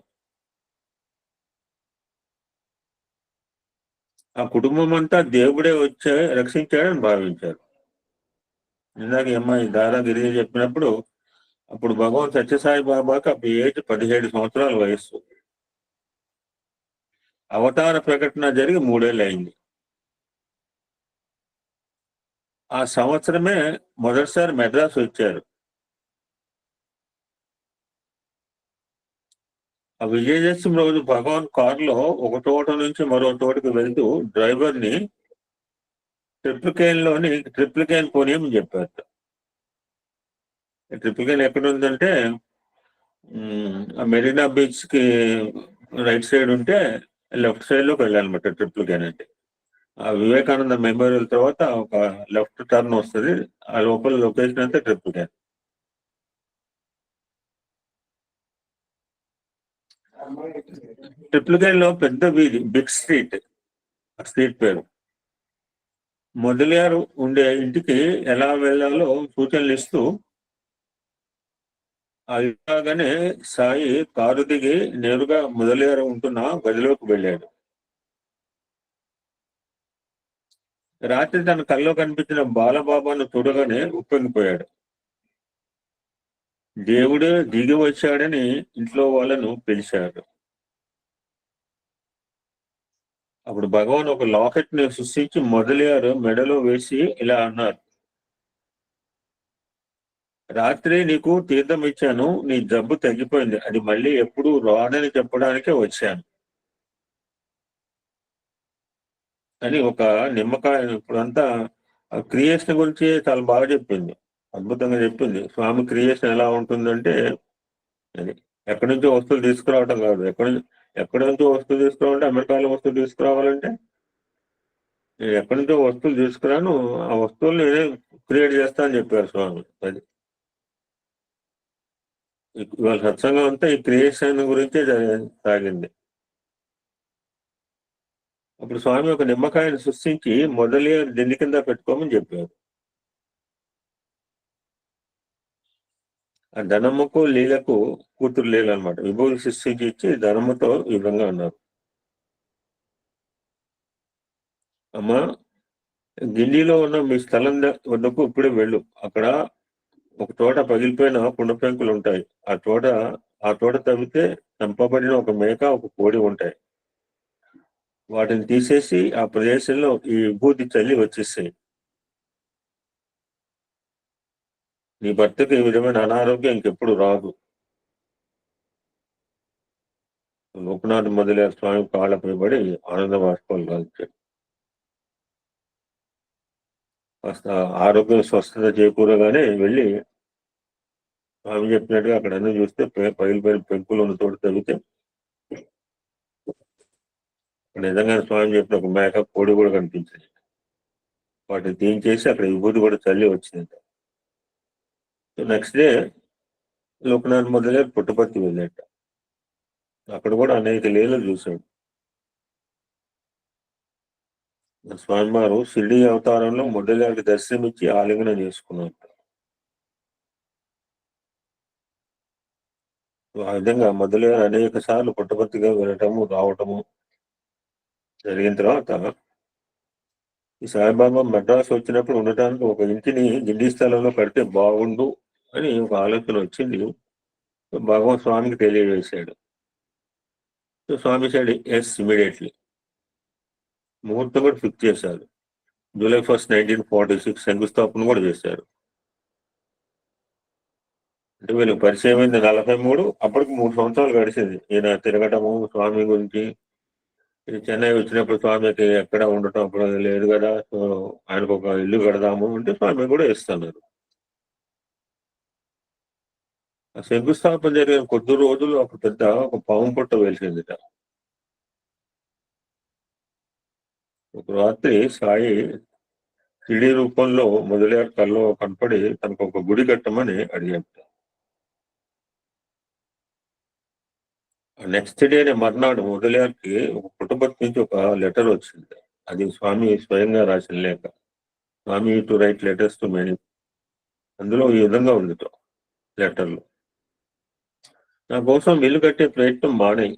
ఆ కుటుంబం అంతా దేవుడే వచ్చి రక్షించాడని భావించారు. ఇందాక ఈ అమ్మాయి దాదాగిరి చెప్పినప్పుడు అప్పుడు భగవాన్ సత్యసాయి బాబాకి అప్పుడు ఏజ్ 17 సంవత్సరాల వయస్సు. అవతార ప్రకటన జరిగి 3 ఏళ్ళు అయింది. ఆ సంవత్సరమే మొదటిసారి మెడ్రాస్ వచ్చారు. ఆ విజయదశమి రోజు భగవాన్ కారులో ఒక తోట నుంచి మరో తోటకి వెళ్తూ డ్రైవర్ని ట్రిపుల్ కేన్ పోనీయమని చెప్పారు. ట్రిపుల్ కేన్ ఎక్కడ ఉందంటే ఆ మెరీనా బీచ్ కి రైట్ సైడ్ ఉంటే లెఫ్ట్ సైడ్ లోకి వెళ్ళాలన్నమాట. ట్రిపుల్ కేన్ అంటే ఆ వివేకానంద మెమోరియల్ తర్వాత ఒక లెఫ్ట్ టర్న్ వస్తుంది, ఆ లోపల లొకేషన్ అంతా ట్రిపుల్ కేన్. ట్రిపుల్ కేన్ లో పెద్ద వీధి, బిగ్ స్ట్రీట్, ఆ స్ట్రీట్ పేరు. మొదలయారు ఉండే ఇంటికి ఎలా వెళ్ళాలో సూచనలు ఇస్తూ అలాగనే సాయి కారు దిగి నేరుగా మొదలయారు ఉంటున్న గదిలోకి వెళ్ళాడు. రాత్రి తన కల్లో కనిపించిన బాలబాబాను చూడగానే ఉప్పొంగిపోయాడు. దేవుడే దిగి వచ్చాడని ఇంట్లో వాళ్ళను పిలిచాడు. అప్పుడు భగవాన్ ఒక లాకెట్ ని సృష్టించి మొదలయారు మెడలో వేసి ఇలా అన్నారు, రాత్రి నీకు తీర్థం ఇచ్చాను, నీ జబ్బు తగ్గిపోయింది, అది మళ్ళీ ఎప్పుడు రాదని చెప్పడానికే వచ్చాను అని. ఒక నిమ్మకాయ ఇప్పుడంతా క్రియేషన్ గురించి చాలా బాగా చెప్పింది, అద్భుతంగా చెప్పింది. స్వామి క్రియేషన్ ఎలా ఉంటుందంటే అది ఎక్కడి నుంచో వస్తువులు తీసుకురావడం కాదు. ఎక్కడి నుంచో వస్తువులు తీసుకురావాలంటే, అమెరికాలో వస్తువులు తీసుకురావాలంటే నేను ఎక్కడి నుంచో వస్తువులు తీసుకురాను, ఆ వస్తువులు నేనే క్రియేట్ చేస్తా అని చెప్పారు స్వామి. అది ఇవాళ సత్సంగం అంతా ఈ క్రియేషన్ గురించే సాగింది. అప్పుడు స్వామి ఒక నిమ్మకాయను సృష్టించి మొదలే దిండి కింద పెట్టుకోమని చెప్పారు. ఆ ధనమ్మకు లీలకు కూతురు లీల అనమాట. విభూతి సృష్టించి ఇచ్చి ధనమ్మతో ఈ విధంగా అన్నారు, అమ్మా గిన్నెలో ఉన్న మీ స్థలం వద్దకు ఇప్పుడే వెళ్ళు, అక్కడ ఒక చోట పగిలిపోయిన కుండ పెంకులు ఉంటాయి, ఆ చోట తవ్వితే చంపబడిన ఒక మేక, ఒక కోడి ఉంటాయి. వాటిని తీసేసి ఆ ప్రదేశంలో ఈ విభూతి చల్లి వచ్చేసాయి. నీ భర్తకి ఈ విధమైన అనారోగ్యం ఇంకెప్పుడు రాదు. లోకనాథ్ మొదలైన స్వామి కాళ్ళపై పడి ఆనంద బాష్పాలు కాల్చాడు. కాస్త ఆరోగ్యం స్వస్థత చేకూరగానే వెళ్ళి స్వామి చెప్పినట్టుగా అక్కడ అన్ని చూస్తే పగిలిపోయిన పెంకులు ఉన్న చోటు తవ్వితే నిజంగా స్వామి చెప్పిన ఒక మేక, కోడి కూడా కనిపించింది. వాటిని తీయించేసి అక్కడ విభూతి కూడా చల్లి వచ్చింది. నెక్స్ట్ డే లోకనాథ్ మొదలై పుట్టపర్తి వెళ్ళాట. అక్కడ కూడా అనేక లీలలు చూశాడు. స్వామివారు షిరిడి అవతారంలో మొదలైన దర్శనమిచ్చి ఆలింగనం చేసుకున్నారు. ఆ విధంగా మొదలైన అనేక సార్లు పుట్టపర్తిగా వెళ్ళటము రావటము జరిగిన తర్వాత ఈ సాయిబాబా మద్రాసు వచ్చినప్పుడు ఉండటానికి ఒక ఇంటిని దిండి స్థలంలో కడితే బాగుండు అని ఒక ఆలోచన వచ్చింది. భగవాన్ స్వామికి తెలియజేశాడు. సో స్వామి సైడ్ ఎస్ ఇమీడియట్లీ. ముహూర్తం కూడా ఫిక్స్ చేశారు. July 1, 1946 శంకుస్థాపన కూడా చేశారు. అంటే వీళ్ళకి పరిచయం అయింది 43, అప్పటికి 3 సంవత్సరాలు గడిచింది. ఈయన తిరగటము స్వామి గురించి. ఇది చెన్నై వచ్చినప్పుడు స్వామికి ఎక్కడ ఉండటం అప్పుడు లేదు కదా, సో ఆయనకు ఒక ఇల్లు కడదాము అంటే స్వామి కూడా ఇస్తున్నారు. ఆ శంకుస్థాపన జరిగిన కొద్ది రోజులు ఒక పాము పుట్ట వెలిసిందిట. ఒక రాత్రి సాయి సిడి రూపంలో మొదలయ్యారు కల్లో కనపడి తనకు ఒక గుడి కట్టమని అడిగారు. నెక్స్ట్ డేనే మర్నాడు మొదలయ్యారికి ఒక పుట్టపర్తి నుంచి ఒక లెటర్ వచ్చింది. అది స్వామి స్వయంగా రాసిన లేఖ. Swami to write letters to many. అందులో ఈ విధంగా ఉంది లెటర్లో. నా కోసం ఇల్లు కట్టే ప్రయత్నం మానేయి.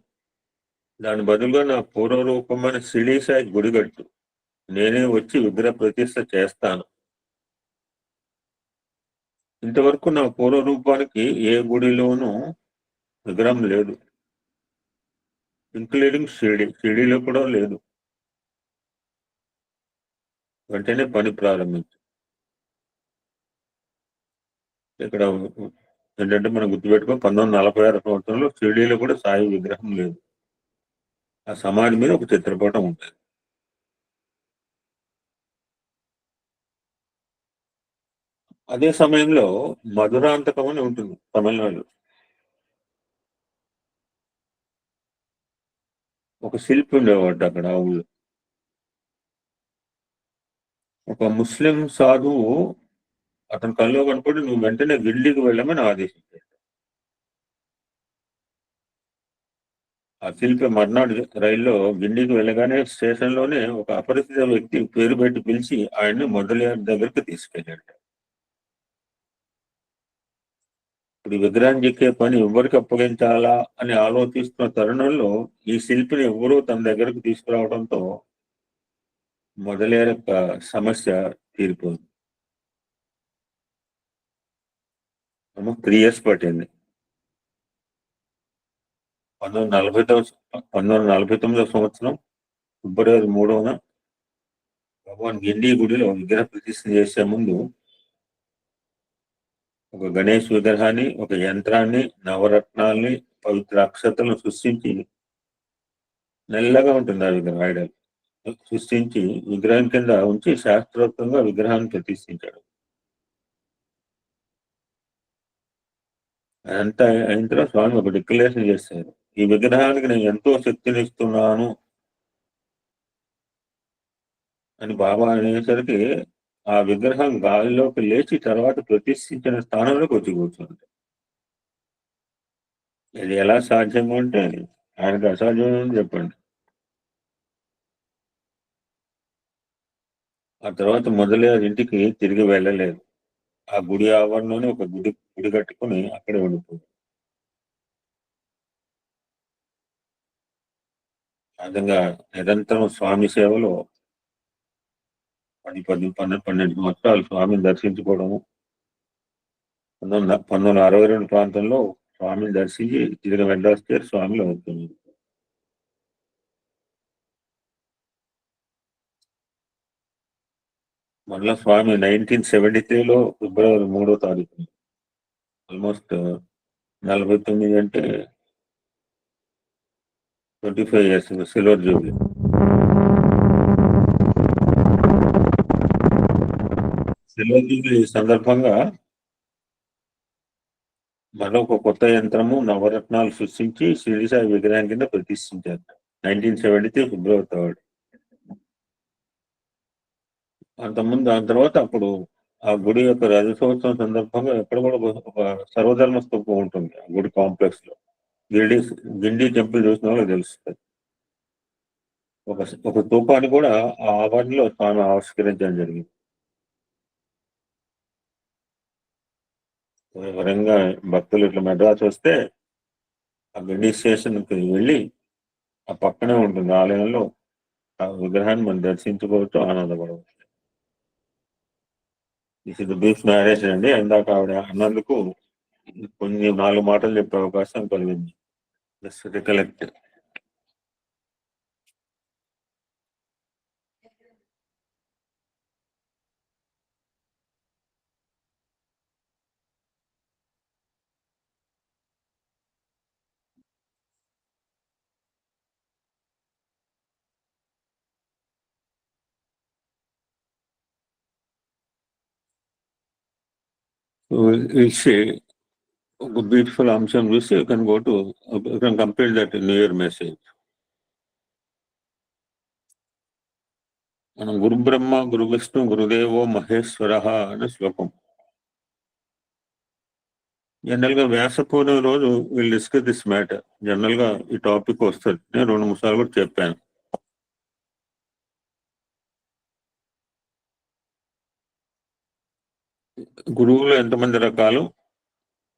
దాని బదులుగా నా పూర్వరూపమైన షిరిడీ సాయి గుడి కట్టు. నేనే వచ్చి విగ్రహ ప్రతిష్ఠ చేస్తాను. ఇంతవరకు నా పూర్వరూపానికి ఏ గుడిలోనూ విగ్రహం లేదు, ఇంక్లూడింగ్ షిరిడీలో కూడా లేదు. వెంటనే పని ప్రారంభించు. ఇక్కడ ఏంటంటే మనం గుర్తుపెట్టుకో 1946 సంవత్సరంలో షిరిడీలో కూడా సాయి విగ్రహం లేదు. ఆ సమాధి మీద ఒక చిత్రపటం ఉంటుంది. అదే సమయంలో మధురాంతకం అని ఉంటుంది తమిళనాడు. ఒక శిల్పి ఉండేవాడు అక్కడ ఆ ఊళ్ళో. ఒక ముస్లిం సాధువు అతని కల్లో కనపడి నువ్వు వెంటనే ఢిల్లీకి వెళ్ళమని ఆదేశించాడు. ఆ శిల్పి మర్నాడు రైల్లో ఢిల్లీకి వెళ్ళగానే స్టేషన్ లోనే ఒక అపరిచిత వ్యక్తి పేరు పెట్టి పిలిచి ఆయన్ని మొదలయ్యారి దగ్గరికి తీసుకెళ్ళాడు. ఇప్పుడు విగ్రహం చెక్కే పని ఎవరికి అప్పగించాలా అని ఆలోచిస్తున్న తరుణంలో ఈ శిల్పిని ఎవరూ తన దగ్గరకు తీసుకురావడంతో మొదలయ్యారి సమస్య తీరిపోయింది. 3 years పట్టింది. 1949 సంవత్సరం ఫిబ్రవరి 3న భగవాన్ గిండి గుడిలో విగ్రహ ప్రతిష్ఠ చేసే ముందు ఒక గణేష్ విగ్రహాన్ని, ఒక యంత్రాన్ని, నవరత్నాల్ని, పవిత్ర అక్షతలను సృష్టించి, నల్లగా ఉంటుంది ఆ విగ్రహం ఐడల్, సృష్టించి విగ్రహం కింద ఉంచి శాస్త్రోక్తంగా విగ్రహాన్ని ప్రతిష్ఠించాడు. అదంతా అయిన తర్వాత స్వామి ఒక డిక్లరేషన్ చేశారు. ఈ విగ్రహానికి నేను ఎంతో శక్తినిస్తున్నాను అని బాబా అనేసరికి ఆ విగ్రహం గాలిలోకి లేచి తర్వాత ప్రతిష్ఠించిన స్థానంలోకి వచ్చి కూర్చుంది. ఇది ఎలా సాధ్యము అంటే ఆయనకు అసాధ్యమని చెప్పండి. ఆ తర్వాత మొదలయ్యారి ఇంటికి తిరిగి వెళ్ళలేదు. ఆ గుడి ఆవరణలోనే ఒక గుడి కట్టుకుని అక్కడే ఉండిపోయింది. ఆ విధంగా నిరంతరం స్వామి సేవలో 12 సంవత్సరాలు స్వామిని దర్శించుకోవడము. 1962 ప్రాంతంలో స్వామిని దర్శించి తిరిగి వెళ్ళొస్తే స్వామిలో అవుతుంది. మళ్ళా స్వామి 1973లో ఫిబ్రవరి 3వ తారీఖు, ఆల్మోస్ట్ 49 అంటే 25 years silver Jubilee. Silver Jubilee సందర్భంగా మరొక కొత్త యంత్రము, నవరత్నాలు సృష్టించి షిరిడి సాయి విగ్రహం కింద ప్రతిష్ఠించారు 1973 ఫిబ్రవరి 3rd. అంతకుముందు దాని తర్వాత అప్పుడు ఆ గుడి యొక్క రజతోత్సవం సందర్భంగా ఎక్కడ కూడా ఒక సర్వధర్మ స్తూపం ఉంటుంది ఆ గుడి కాంప్లెక్స్ లో. గిండి టెంపుల్ చూసిన వాళ్ళకి తెలుస్తుంది. ఒక స్తూపాన్ని కూడా ఆ ఆవరణలో స్వామి ఆవిష్కరించడం జరిగింది. వివరంగా భక్తులు ఇట్లా మెడ్రాస్ వస్తే ఆ గిండి స్టేషన్కి వెళ్ళి ఆ పక్కనే ఉంటుంది ఆలయంలో ఆ విగ్రహాన్ని మనం దర్శించుకోవచ్చు, ఆనందపడవచ్చు. This is the brief marriage అండి. ఇందాక ఆవిడ అన్నందుకు కొన్ని 4 మాటలు చెప్పే అవకాశం కలిగింది. Just recollect. ఇచ్చి ఒక బ్యూటిఫుల్ అంశం చూసి you can go to you can complete that new year message. మనం గురు బ్రహ్మ గురు విష్ణు గురుదేవో మహేశ్వర అనే శ్లోకం. జనరల్ గా వ్యాస పూర్ణిమ రోజు will discuss this matter. General గా ఈ టాపిక్ వస్తుంది, నేను 2-3 సార్లు కూడా చెప్పాను. గురువులు ఎంతమంది రకాలు,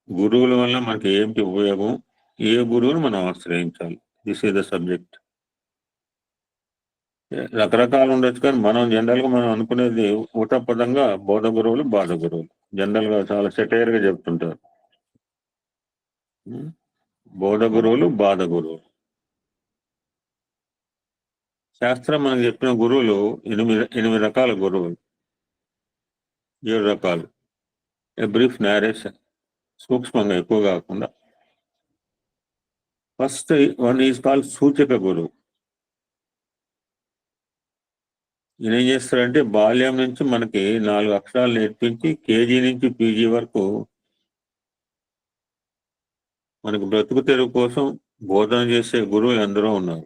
గురువుల వల్ల మనకి ఏంటి ఉపయోగం, ఏ గురువును మనం ఆశ్రయించాలి, దిస్ ఈస్ ద సబ్జెక్ట్. రకరకాలు ఉండొచ్చు కానీ మనం జనరల్ గా మనం అనుకునేది ఊటపదంగా బోధ గురువులు బాధ గురువులు. జనరల్ గా చాలా సెటైర్ గా చెప్తుంటారు, బోధ గురువులు బాధ గురువులు. శాస్త్రం మనకు చెప్పిన గురువులు 8 రకాల గురువులు, 7 రకాలు. ఏ బ్రీఫ్ నేరేషన్, సూక్ష్మంగా ఎక్కువ కాకుండా. ఫస్ట్ వన్ ఈజ్ కాల్డ్ సూచక గురువు. ఈయన ఏం చేస్తారంటే బాల్యం నుంచి మనకి 4 అక్షరాలు నేర్పించి కేజీ నుంచి పీజీ వరకు మనకు బ్రతుకు తెరువు కోసం బోధన చేసే గురువులు ఎందరో ఉన్నారు.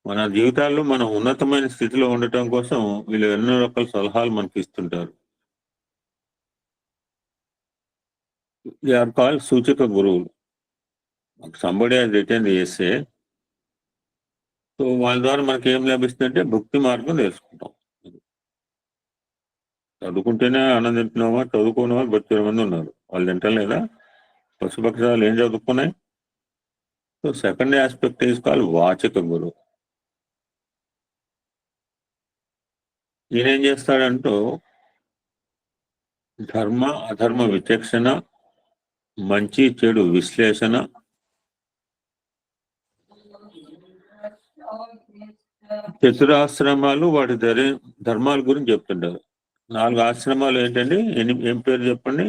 మన జీవితాల్లో మనం ఉన్నతమైన స్థితిలో ఉండటం కోసం వీళ్ళు ఎన్నో రకాల సలహాలు మనకి ఇస్తుంటారు. దే ఆర్ కాల్డ్ సూచక గురువులు. సంబడి హాస్ రిటెన్ చేస్తే సో వాళ్ళ ద్వారా మనకి ఏం లభిస్తుందంటే భక్తి మార్గం తెలుసుకుంటాం. చదువుకుంటేనే ఆనందించినామా, చదువుకున్న వాళ్ళు 32 మంది ఉన్నారు, వాళ్ళు తింటలేదా? పశుపక్షాలు ఏం చదువుకున్నాయి? So second aspect is called వాచక గురువు. ఈయనేం చేస్తాడంటూ ధర్మ అధర్మ విచక్షణ, మంచి చెడు విశ్లేషణ, చతురాశ్రమాలు వాటి ధర్మాల గురించి చెప్తుంటారు. 4 ఆశ్రమాలు ఏంటండి? ఏం పేరు చెప్పండి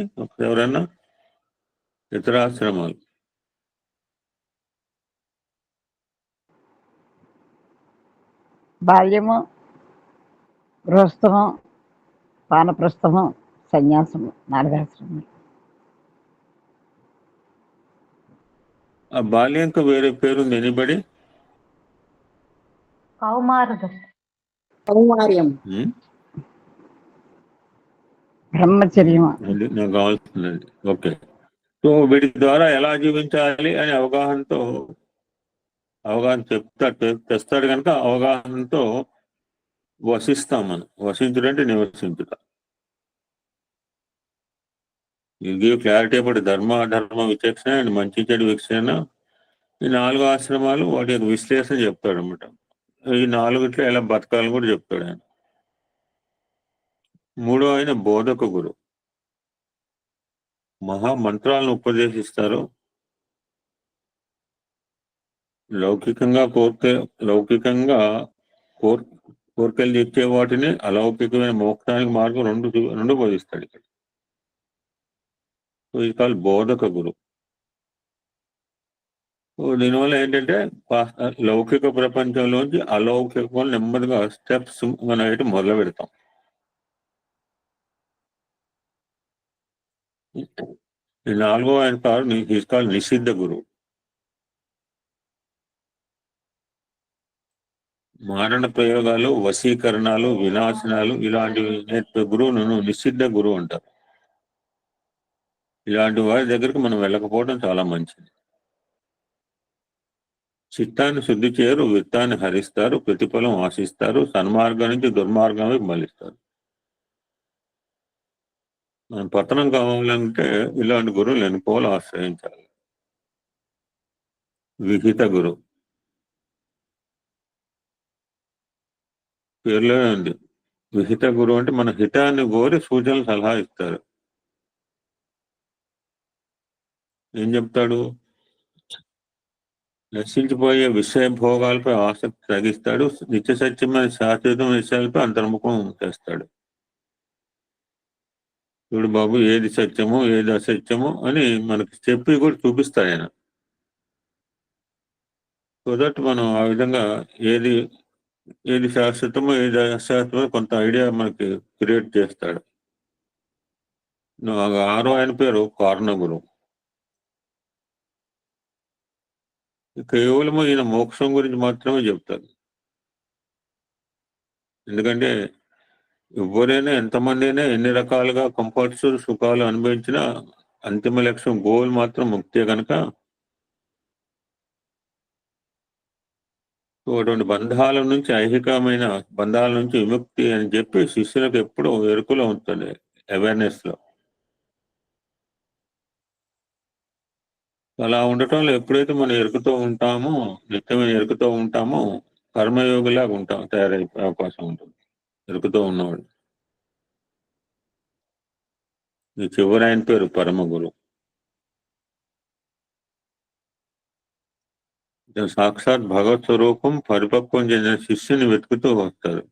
ఎవరన్నా? చతురాశ్రమాలు. బాల్యము, గృహస్థము, వానప్రస్థము, సన్యాసము, 4 ఆశ్రమాలు. ఆ బాల్యంకు వేరే పేరుంది ఎనిబడి? కౌమార్యం. బ్రహ్మచర్యం. నాకు కావాల్సిందండి. ఓకే. సో వీటి ద్వారా ఎలా జీవించాలి అనే అవగాహన తెస్తాడు కనుక అవగాహనతో వసిస్తాం మనం. వసించుడంటే నివసించుట. గివ్ క్లారిటీ అబౌట్ ధర్మ అధర్మ విచక్షణ అండ్ మంచి చెడు వీక్షణ. ఈ 4 ఆశ్రమాలు వాటి యొక్క విశ్లేషణ చెప్తాడు అనమాట. ఈ 4 ఎలా బతకాలని కూడా చెప్తాడు ఆయన. 3వ ఆయన బోధక గురు. మహామంత్రాలను ఉపదేశిస్తారు. లౌకికంగా కోరికలు తెచ్చే వాటిని అలౌకికమైన మోక్షానికి మార్గం రెండు బోధిస్తాడు ఇక్కడ. సో ఇది కాల్ బోధక గురు. దీనివల్ల ఏంటంటే లౌకిక ప్రపంచంలోంచి అలౌకిక నెమ్మదిగా స్టెప్స్ మనం మొదలు పెడతాం. ఈ 4వ ఆయన ఈజ్ కాల్డ్ నిషిద్ధ గురువు. మారణ ప్రయోగాలు, వశీకరణాలు, వినాశనాలు ఇలాంటివి నేర్పే గురువును నిషిద్ధ గురువు అంటారు. ఇలాంటి వారి దగ్గరికి మనం వెళ్ళకపోవడం చాలా మంచిది. చిత్తాన్ని శుద్ధి చేయరు, విత్తాన్ని హరిస్తారు, ప్రతిఫలం ఆశిస్తారు, సన్మార్గం నుంచి దుర్మార్గం మళ్ళిస్తారు. మనం పతనం కావాలంటే ఇలాంటి గురువులు ఎన్నుకోవాలి, ఆశ్రయించాలి. విహిత గురు పేర్లోనే ఉంది. విహిత గురువు అంటే మన హితాన్ని కోరి సూచనలు సలహా ఇస్తారు. ఏం చెప్తాడు? నశించిపోయే విషయ భోగాలపై ఆసక్తి తగ్గిస్తాడు. నిత్య సత్యమైన శాశ్వత విషయాలపై అంతర్ముఖం చేస్తాడు. చూడు బాబు, ఏది సత్యమో ఏది అసత్యమో అని మనకి చెప్పి కూడా చూపిస్తాడు ఆయన. సో దట్ మనం ఆ విధంగా ఏది ఏది శాశ్వతమో ఏది అశాశ్వతమో కొంత ఐడియా మనకి క్రియేట్ చేస్తాడు. ఆరో ఆయన పేరు కారణగురు. కేవలము ఈయన మోక్షం గురించి మాత్రమే చెప్తారు. ఎందుకంటే ఎవరైనా ఎంతమంది అయినా ఎన్ని రకాలుగా కంఫర్ట్స్ సుఖాలు అనుభవించినా అంతిమ లక్ష్యం గోల్ మాత్రం ముక్తే కనుక అటువంటి బంధాల నుంచి ఐహికమైన బంధాల నుంచి విముక్తి అని చెప్పి శిష్యులకు ఎప్పుడూ ఎరుకలో ఉంటుంది, అవేర్నెస్ లో. అలా ఉండటంలో ఎప్పుడైతే మనం ఎరుకుతూ ఉంటామో, నిత్యమైన ఎరుకుతూ ఉంటామో కర్మయోగిలాగా ఉంటాం, తయారైపోయే అవకాశం ఉంటుంది ఎరుకుతూ ఉన్నవాడు. ఈ చివరి ఆయన పేరు పరమ గురు. సాక్షాత్ భగవత్ స్వరూపం పరిపక్వం చెందిన శిష్యుని వెతుకుతూ వస్తారు.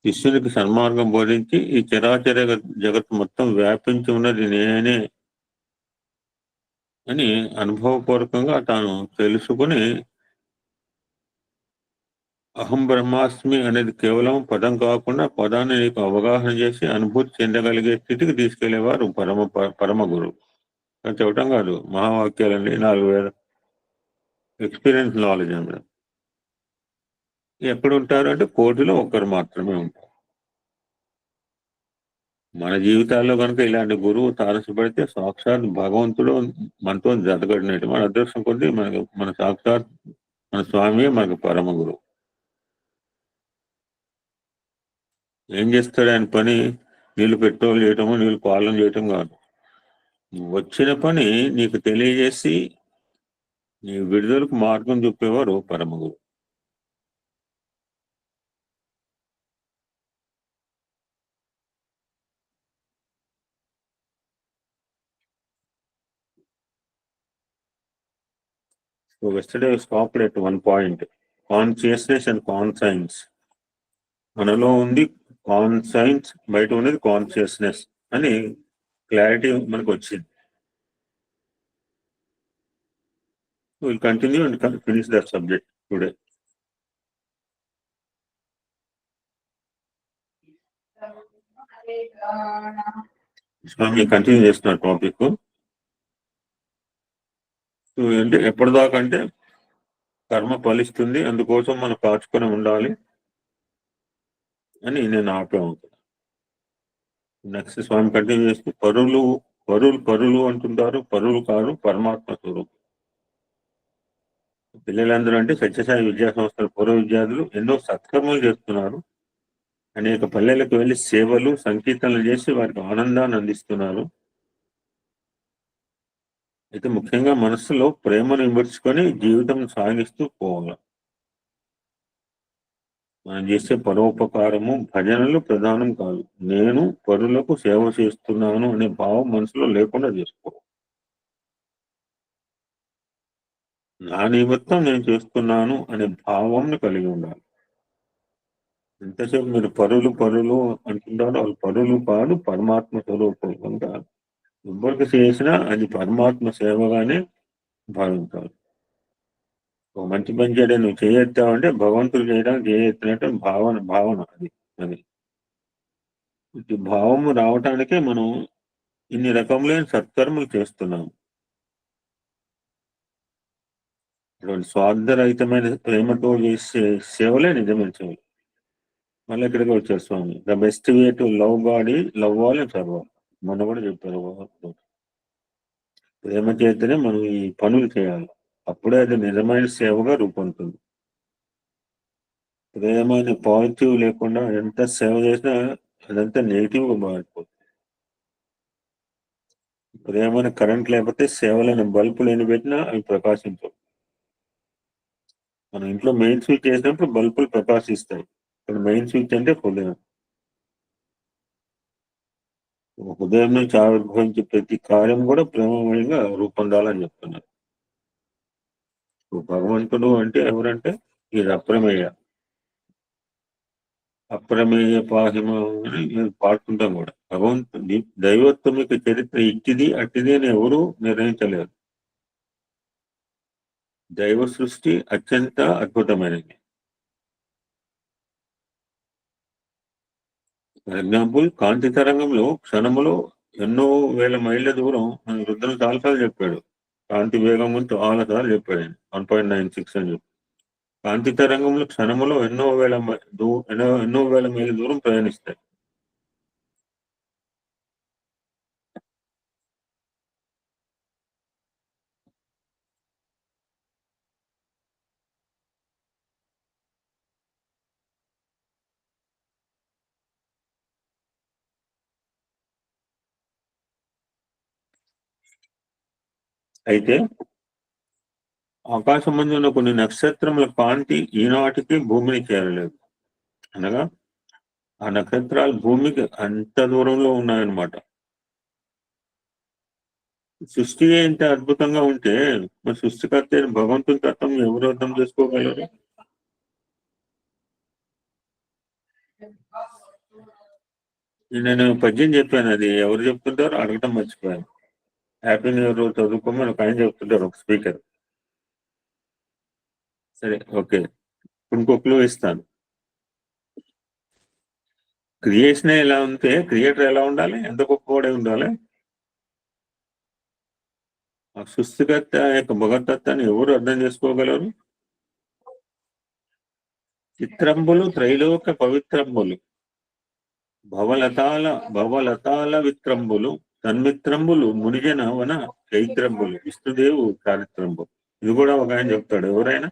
శిష్యునికి సన్మార్గం బోధించి ఈ చరాచర జగత్ మొత్తం వ్యాపించి ఉన్నది నేనే అని అనుభవపూర్వకంగా తాను తెలుసుకుని అహం బ్రహ్మాస్మి అనేది కేవలం పదం కాకుండా పదాన్ని నీకు అవగాహన చేసి అనుభూతి చెందగలిగే స్థితికి తీసుకెళ్లేవారు పరమ గురువు. అది చెప్పటం కాదు, మహావాక్యాలండి 4000 ఎక్స్పీరియన్స్ నాలెడ్జ్ అన్నమాట. ఎక్కడ ఉంటారు అంటే కోటిలో ఒక్కరు మాత్రమే ఉంటారు. మన జీవితాల్లో కనుక ఇలాంటి గురువు తారసపడితే సాక్షాత్ భగవంతుడు మనతో జతగడినట్టు. మన అదృష్టం కొద్దీ మన సాక్షాత్ మన స్వామియే మనకు పరమ గురువు. ఏం చేస్తాడు ఆయన పని? నీళ్లు పెట్రోల్ చేయటము, నీళ్లు పాలన చేయటం కాదు. వచ్చిన పని నీకు తెలియజేసి నీ విడుదలకు మార్గం చూపేవారు పరమ గురువు. So yesterday I stopped at one point. Consciousness and conscience. మనలో ఉంది కాన్సైన్స్, బయట ఉన్నది కాన్షియస్నెస్ అని క్లారిటీ మనకు వచ్చింది. We'll continue and finish that subject today. Swami continue చేస్తున్న టాపిక్ అంటే ఎప్పటిదాకా అంటే కర్మ ఫలిస్తుంది, అందుకోసం మనం కాచుకొని ఉండాలి అని నేను ఆపాను. నెక్స్ట్ స్వామి కంటిన్యూ చేస్తూ పరులు అంటుంటారు, పరులు కాదు పరమాత్మ స్వరూపం. పిల్లలందరూ అంటే సత్యసాయి విద్యా సంస్థల పూర్వ విద్యార్థులు ఎన్నో సత్కర్మలు చేస్తున్నారు. అనేక పల్లెలకు వెళ్ళి సేవలు సంకీర్తనలు చేసి వారికి ఆనందాన్ని అందిస్తున్నారు. అయితే ముఖ్యంగా మనస్సులో ప్రేమను ఇమర్చుకొని జీవితం సాగిస్తూ పోవాలి. మనం చేసే పరోపకారము భజనలు ప్రధానం కాదు, నేను పరులకు సేవ చేస్తున్నాను అనే భావం మనసులో లేకుండా చేసుకో. నా నిమిత్తం నేను చేస్తున్నాను అనే భావంని కలిగి ఉండాలి. ఎంతసేపు మీరు పరులు అంటున్నారో వాళ్ళు పరులు కాదు పరమాత్మ స్వరూపం కనుక ఎవరికి చేసినా అది పరమాత్మ సేవగానే భావించాలి. ఒక మంచి పని చేయడం నువ్వు చేయెత్తావంటే భగవంతుడు చేయడానికి చేయెత్తినట్టు భావన అది ఈ భావము రావటానికే మనం ఇన్ని రకములైన సత్కర్మలు చేస్తున్నాము. అటువంటి స్వార్థరహితమైన ప్రేమతో చేసే సేవలే నిజమైన సేవలు. మళ్ళీ ఇక్కడికి వచ్చారు Swami. The best way to love God is love all and serve all. మొన్న కూడా చెప్పారు, ప్రేమ చేతనే మనం ఈ పనులు చేయాలి, అప్పుడే అది నిజమైన సేవగా రూపొందుతుంది. ప్రేమ అనే పాజిటివ్ లేకుండా ఎంత సేవ చేసినా అదంతా నెగిటివ్ గా మారిపోతుంది. ప్రేమ అనే కరెంట్ లేకపోతే సేవలైన బల్బులు ఎన్ని పెట్టినా అవి ప్రకాశించవు. మనం ఇంట్లో మెయిన్ స్విచ్ చేసినప్పుడు బల్బులు ప్రకాశిస్తాయి. ఇక్కడ మెయిన్ స్విచ్ అంటే హృదయం. హృదయం నుంచి ఆవిర్భవించే ప్రతి కార్యం కూడా ప్రేమమయంగా రూపొందాలని చెప్తున్నారు. భగవంతుడు అంటే ఎవరంటే ఇది అప్రమేయ పాహిమ అని మేము పాడుతుంటాం కూడా. భగవంతుడి దైవత్వమిక చరిత్ర ఇట్టిది అట్టిది అని ఎవరు నిర్ణయించలేరు. దైవ సృష్టి అత్యంత అద్భుతమైనది. ఫర్ ఎగ్జాంపుల్, కాంతి తరంగంలో క్షణములో ఎన్నో వేల మైళ్ళ దూరం మన రుద్రం చాలాసార్లు చెప్పాడు. కాంతి వేగం గురించి చాలాసార్లు చెప్పాడు ఆయన. 1.96 అని చెప్పి. కాంతి తరంగంలో క్షణములో ఎన్నో వేల మైళ్ళ దూరం ప్రయాణిస్తాయి. అయితే ఆకాశం మందు ఉన్న కొన్ని నక్షత్రముల కాంతి ఈనాటికి భూమిని చేరలేదు. అనగా ఆ నక్షత్రాలు భూమికి అంత దూరంలో ఉన్నాయన్నమాట. సృష్టి ఇంత అద్భుతంగా ఉంటే మరి సృష్టికర్త అయిన భగవంతుని తత్వం ఎవరు అర్థం చేసుకోగలరు? నేను పద్యం చెప్పాను, అది ఎవరు చెప్తుంటారో అడగటం మర్చిపోయాను. హ్యాపీ న్యూ ఇయర్ రోజు చదువుకోమని ఒక ఆయన చెప్తుంటారు, ఒక స్పీకర్. సరే, ఓకే, ఇంకో క్లూ ఇస్తాను. క్రియేషన్ ఎలా ఉంటే క్రియేటర్ ఎలా ఉండాలి, ఎంత గొప్పవాడే ఉండాలి. ఆ సృష్టికర్త యొక్క భగవతత్వాన్ని ఎవరు అర్థం చేసుకోగలరు? చిత్రంబులు త్రైలోక పవిత్రంబులు భవలతాల విత్రంబులు తన్మిత్రంబులు మునిజన వన చైత్రంబులు విష్ణుదేవు చారిత్రంబు. ఇది కూడా ఒక ఆయన చెప్తాడు. ఎవరైనా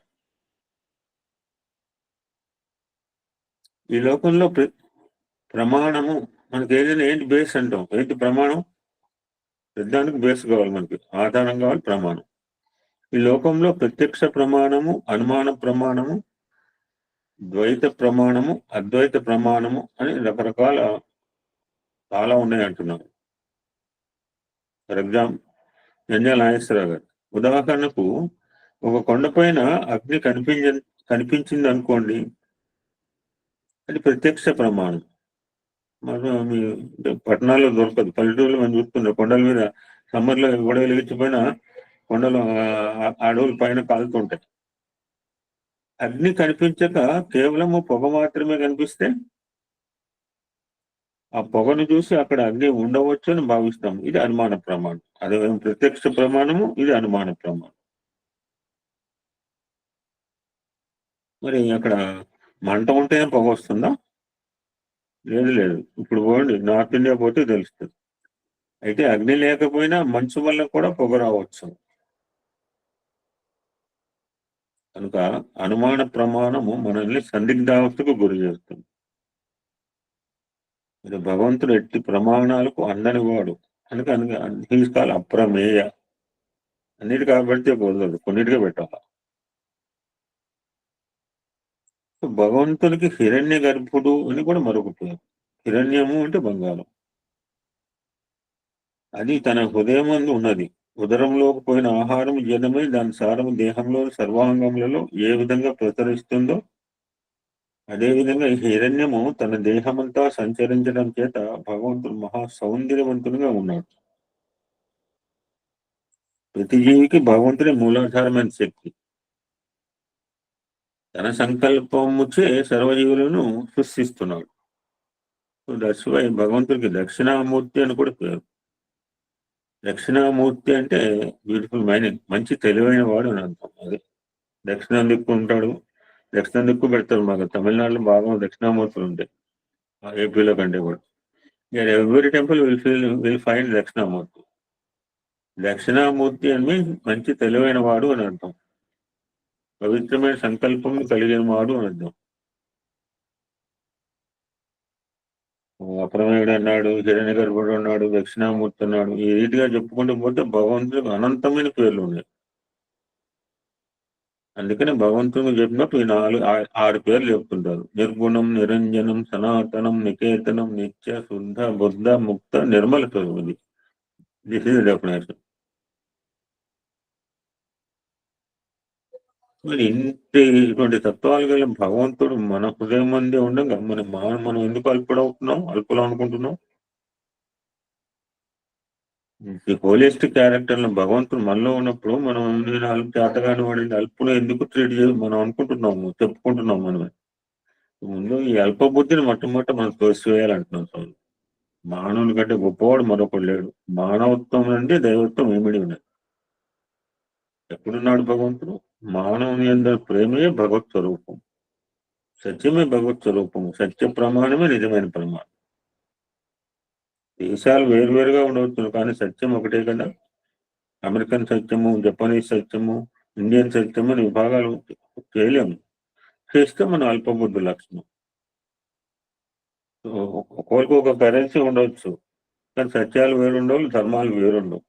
ఈ లోకంలో ప్రమాణము మనకి ఏదైనా ఏంటి బేస్ అంటాం, ఏంటి ప్రమాణం? పెద్దానికి బేస్ కావాలి, మనకి ఆధారం కావాలి, ప్రమాణం. ఈ లోకంలో ప్రత్యక్ష ప్రమాణము, అనుమాన ప్రమాణము, ద్వైత ప్రమాణము, అద్వైత ప్రమాణము అని రకరకాల చాలా ఉన్నాయి అంటున్నారు. ఫర్ ఎగ్జాంపుల్, జంజాల నాగేశ్వరరావు గారు ఉదాహరణకు, ఒక కొండపైన అగ్ని కనిపించింది అనుకోండి, అది ప్రత్యక్ష ప్రమాణం. మీ పట్టణాల్లో దొరకదు, పల్లెటూరులో మనం చూస్తున్నారు. కొండల మీద సమ్మర్లో గొడవ వెలిగించిపోయిన కొండలు అడవుల పైన కాలుతుంటాయి. అగ్ని కనిపించక కేవలము పొగ మాత్రమే కనిపిస్తే ఆ పొగను చూసి అక్కడ అగ్ని ఉండవచ్చు అని భావిస్తాం. ఇది అనుమాన ప్రమాణం. అదే ప్రత్యక్ష ప్రమాణము, ఇది అనుమాన ప్రమాణం. మరి అక్కడ మంట ఉంటేనే పొగ వస్తుందా? లేదు. ఇప్పుడు పోండి, నార్త్ ఇండియా పోతే తెలుస్తుంది. అయితే అగ్ని లేకపోయినా మంచు వల్ల కూడా పొగ రావచ్చు. కనుక అనుమాన ప్రమాణము మనల్ని సందిగ్ధావస్థకు గురి చేస్తుంది. ఇది భగవంతుడు ఎట్టి ప్రమాణాలకు అందని వాడు కనుక హీస్ అప్రమేయ. అన్నిటి కాబట్టి కుదరదు, కొన్నిటిగా పెట్టాల. భగవంతునికి హిరణ్య గర్భుడు అని కూడా మరొక పేరు. హిరణ్యము అంటే బంగారం. అది తన హృదయమందు ఉన్నది. ఉదరంలోకి పోయిన ఆహారం జనమై దాని సారము దేహంలో సర్వాంగములలో ఏ విధంగా ప్రసరిస్తుందో అదేవిధంగా ఈ హిరణ్యము తన దేహమంతా సంచరించడం చేత భగవంతుడు మహా సౌందర్యవంతునిగా ఉన్నాడు. ప్రతి జీవికి భగవంతుడే మూలాధారమైన శక్తి. తన సంకల్పముచే సర్వజీవులను సృష్టిస్తున్నాడు. దట్స్ వై భగవంతుడికి దక్షిణామూర్తి అని కూడా పేరు. దక్షిణామూర్తి అంటే బ్యూటిఫుల్ మైనింగ్, మంచి తెలివైన వాడు అని అర్థం. అదే దక్షిణం దిక్కు ఉంటాడు, దక్షిణం దిక్కు పెడతారు. మాకు తమిళనాడులో బాగా దక్షిణామూర్తులు ఉంటాయి, ఏపీలో కంటే కూడా. Every temple will find Dakshinamurthy. Dakshinamurthy అని మంచి తెలివైన వాడు అని అర్థం. పవిత్రమైన సంకల్పం కలిగిన వాడు అని అర్థం. అప్రమేయుడు అన్నాడు, హిరణ్య గర్భుడు అన్నాడు, దక్షిణామూర్తి అన్నాడు. ఈ రీతిగా చెప్పుకుంటూ పోతే భగవంతుడికి అనంతమైన పేర్లు ఉన్నాయి. అందుకనే భగవంతుడికి చెప్పినట్టు ఈ 6 పేర్లు చెప్తుంటారు. నిర్గుణం, నిరంజనం, సనాతనం, నికేతనం, నిత్య, శుద్ధ, బుద్ధ, ముక్త, నిర్మల స్వరూపి. This is definition. మరి ఇటువంటి తత్వాలు గల భగవంతుడు మన హృదయం మందే ఉండగా మనం ఎందుకు అల్పులు అనుకుంటున్నాం? ఈ హోలిస్టిక్ క్యారెక్టర్ భగవంతుడు మనలో ఉన్నప్పుడు మనం నేను అల్ప చేతగాని వాడిని అల్పును ఎందుకు ట్రీట్ చేసి మనం అనుకుంటున్నాము చెప్పుకుంటున్నాం మనమే. ముందు ఈ అల్ప బుద్ధిని మొట్టమొదట మనం తోసివేయాలంటున్నాం స్వామి. మానవుని కంటే గొప్పవాడు మరొకడు లేడు. మానవత్వం నుండి దైవత్వం ఏమిడి ఉన్నది. ఎక్కడున్నాడు భగవంతుడు? మానవుని అందరి ప్రేమే భగవత్ స్వరూపం, సత్యమే భగవత్ స్వరూపము, సత్య ప్రమాణమే నిజమైన ప్రమాణం. దేశాలు వేరువేరుగా ఉండవచ్చు కానీ సత్యం ఒకటే కదా. అమెరికన్ సత్యము, జపనీస్ సత్యము, ఇండియన్ సత్యము అని విభాగాలు చేయలేము. చేస్తే మన అల్పబుద్ధి లక్షణం. ఒకరికి ఒక కరెన్సీ ఉండవచ్చు కానీ సత్యాలు వేరుండవు, ధర్మాలు వేరుండవు.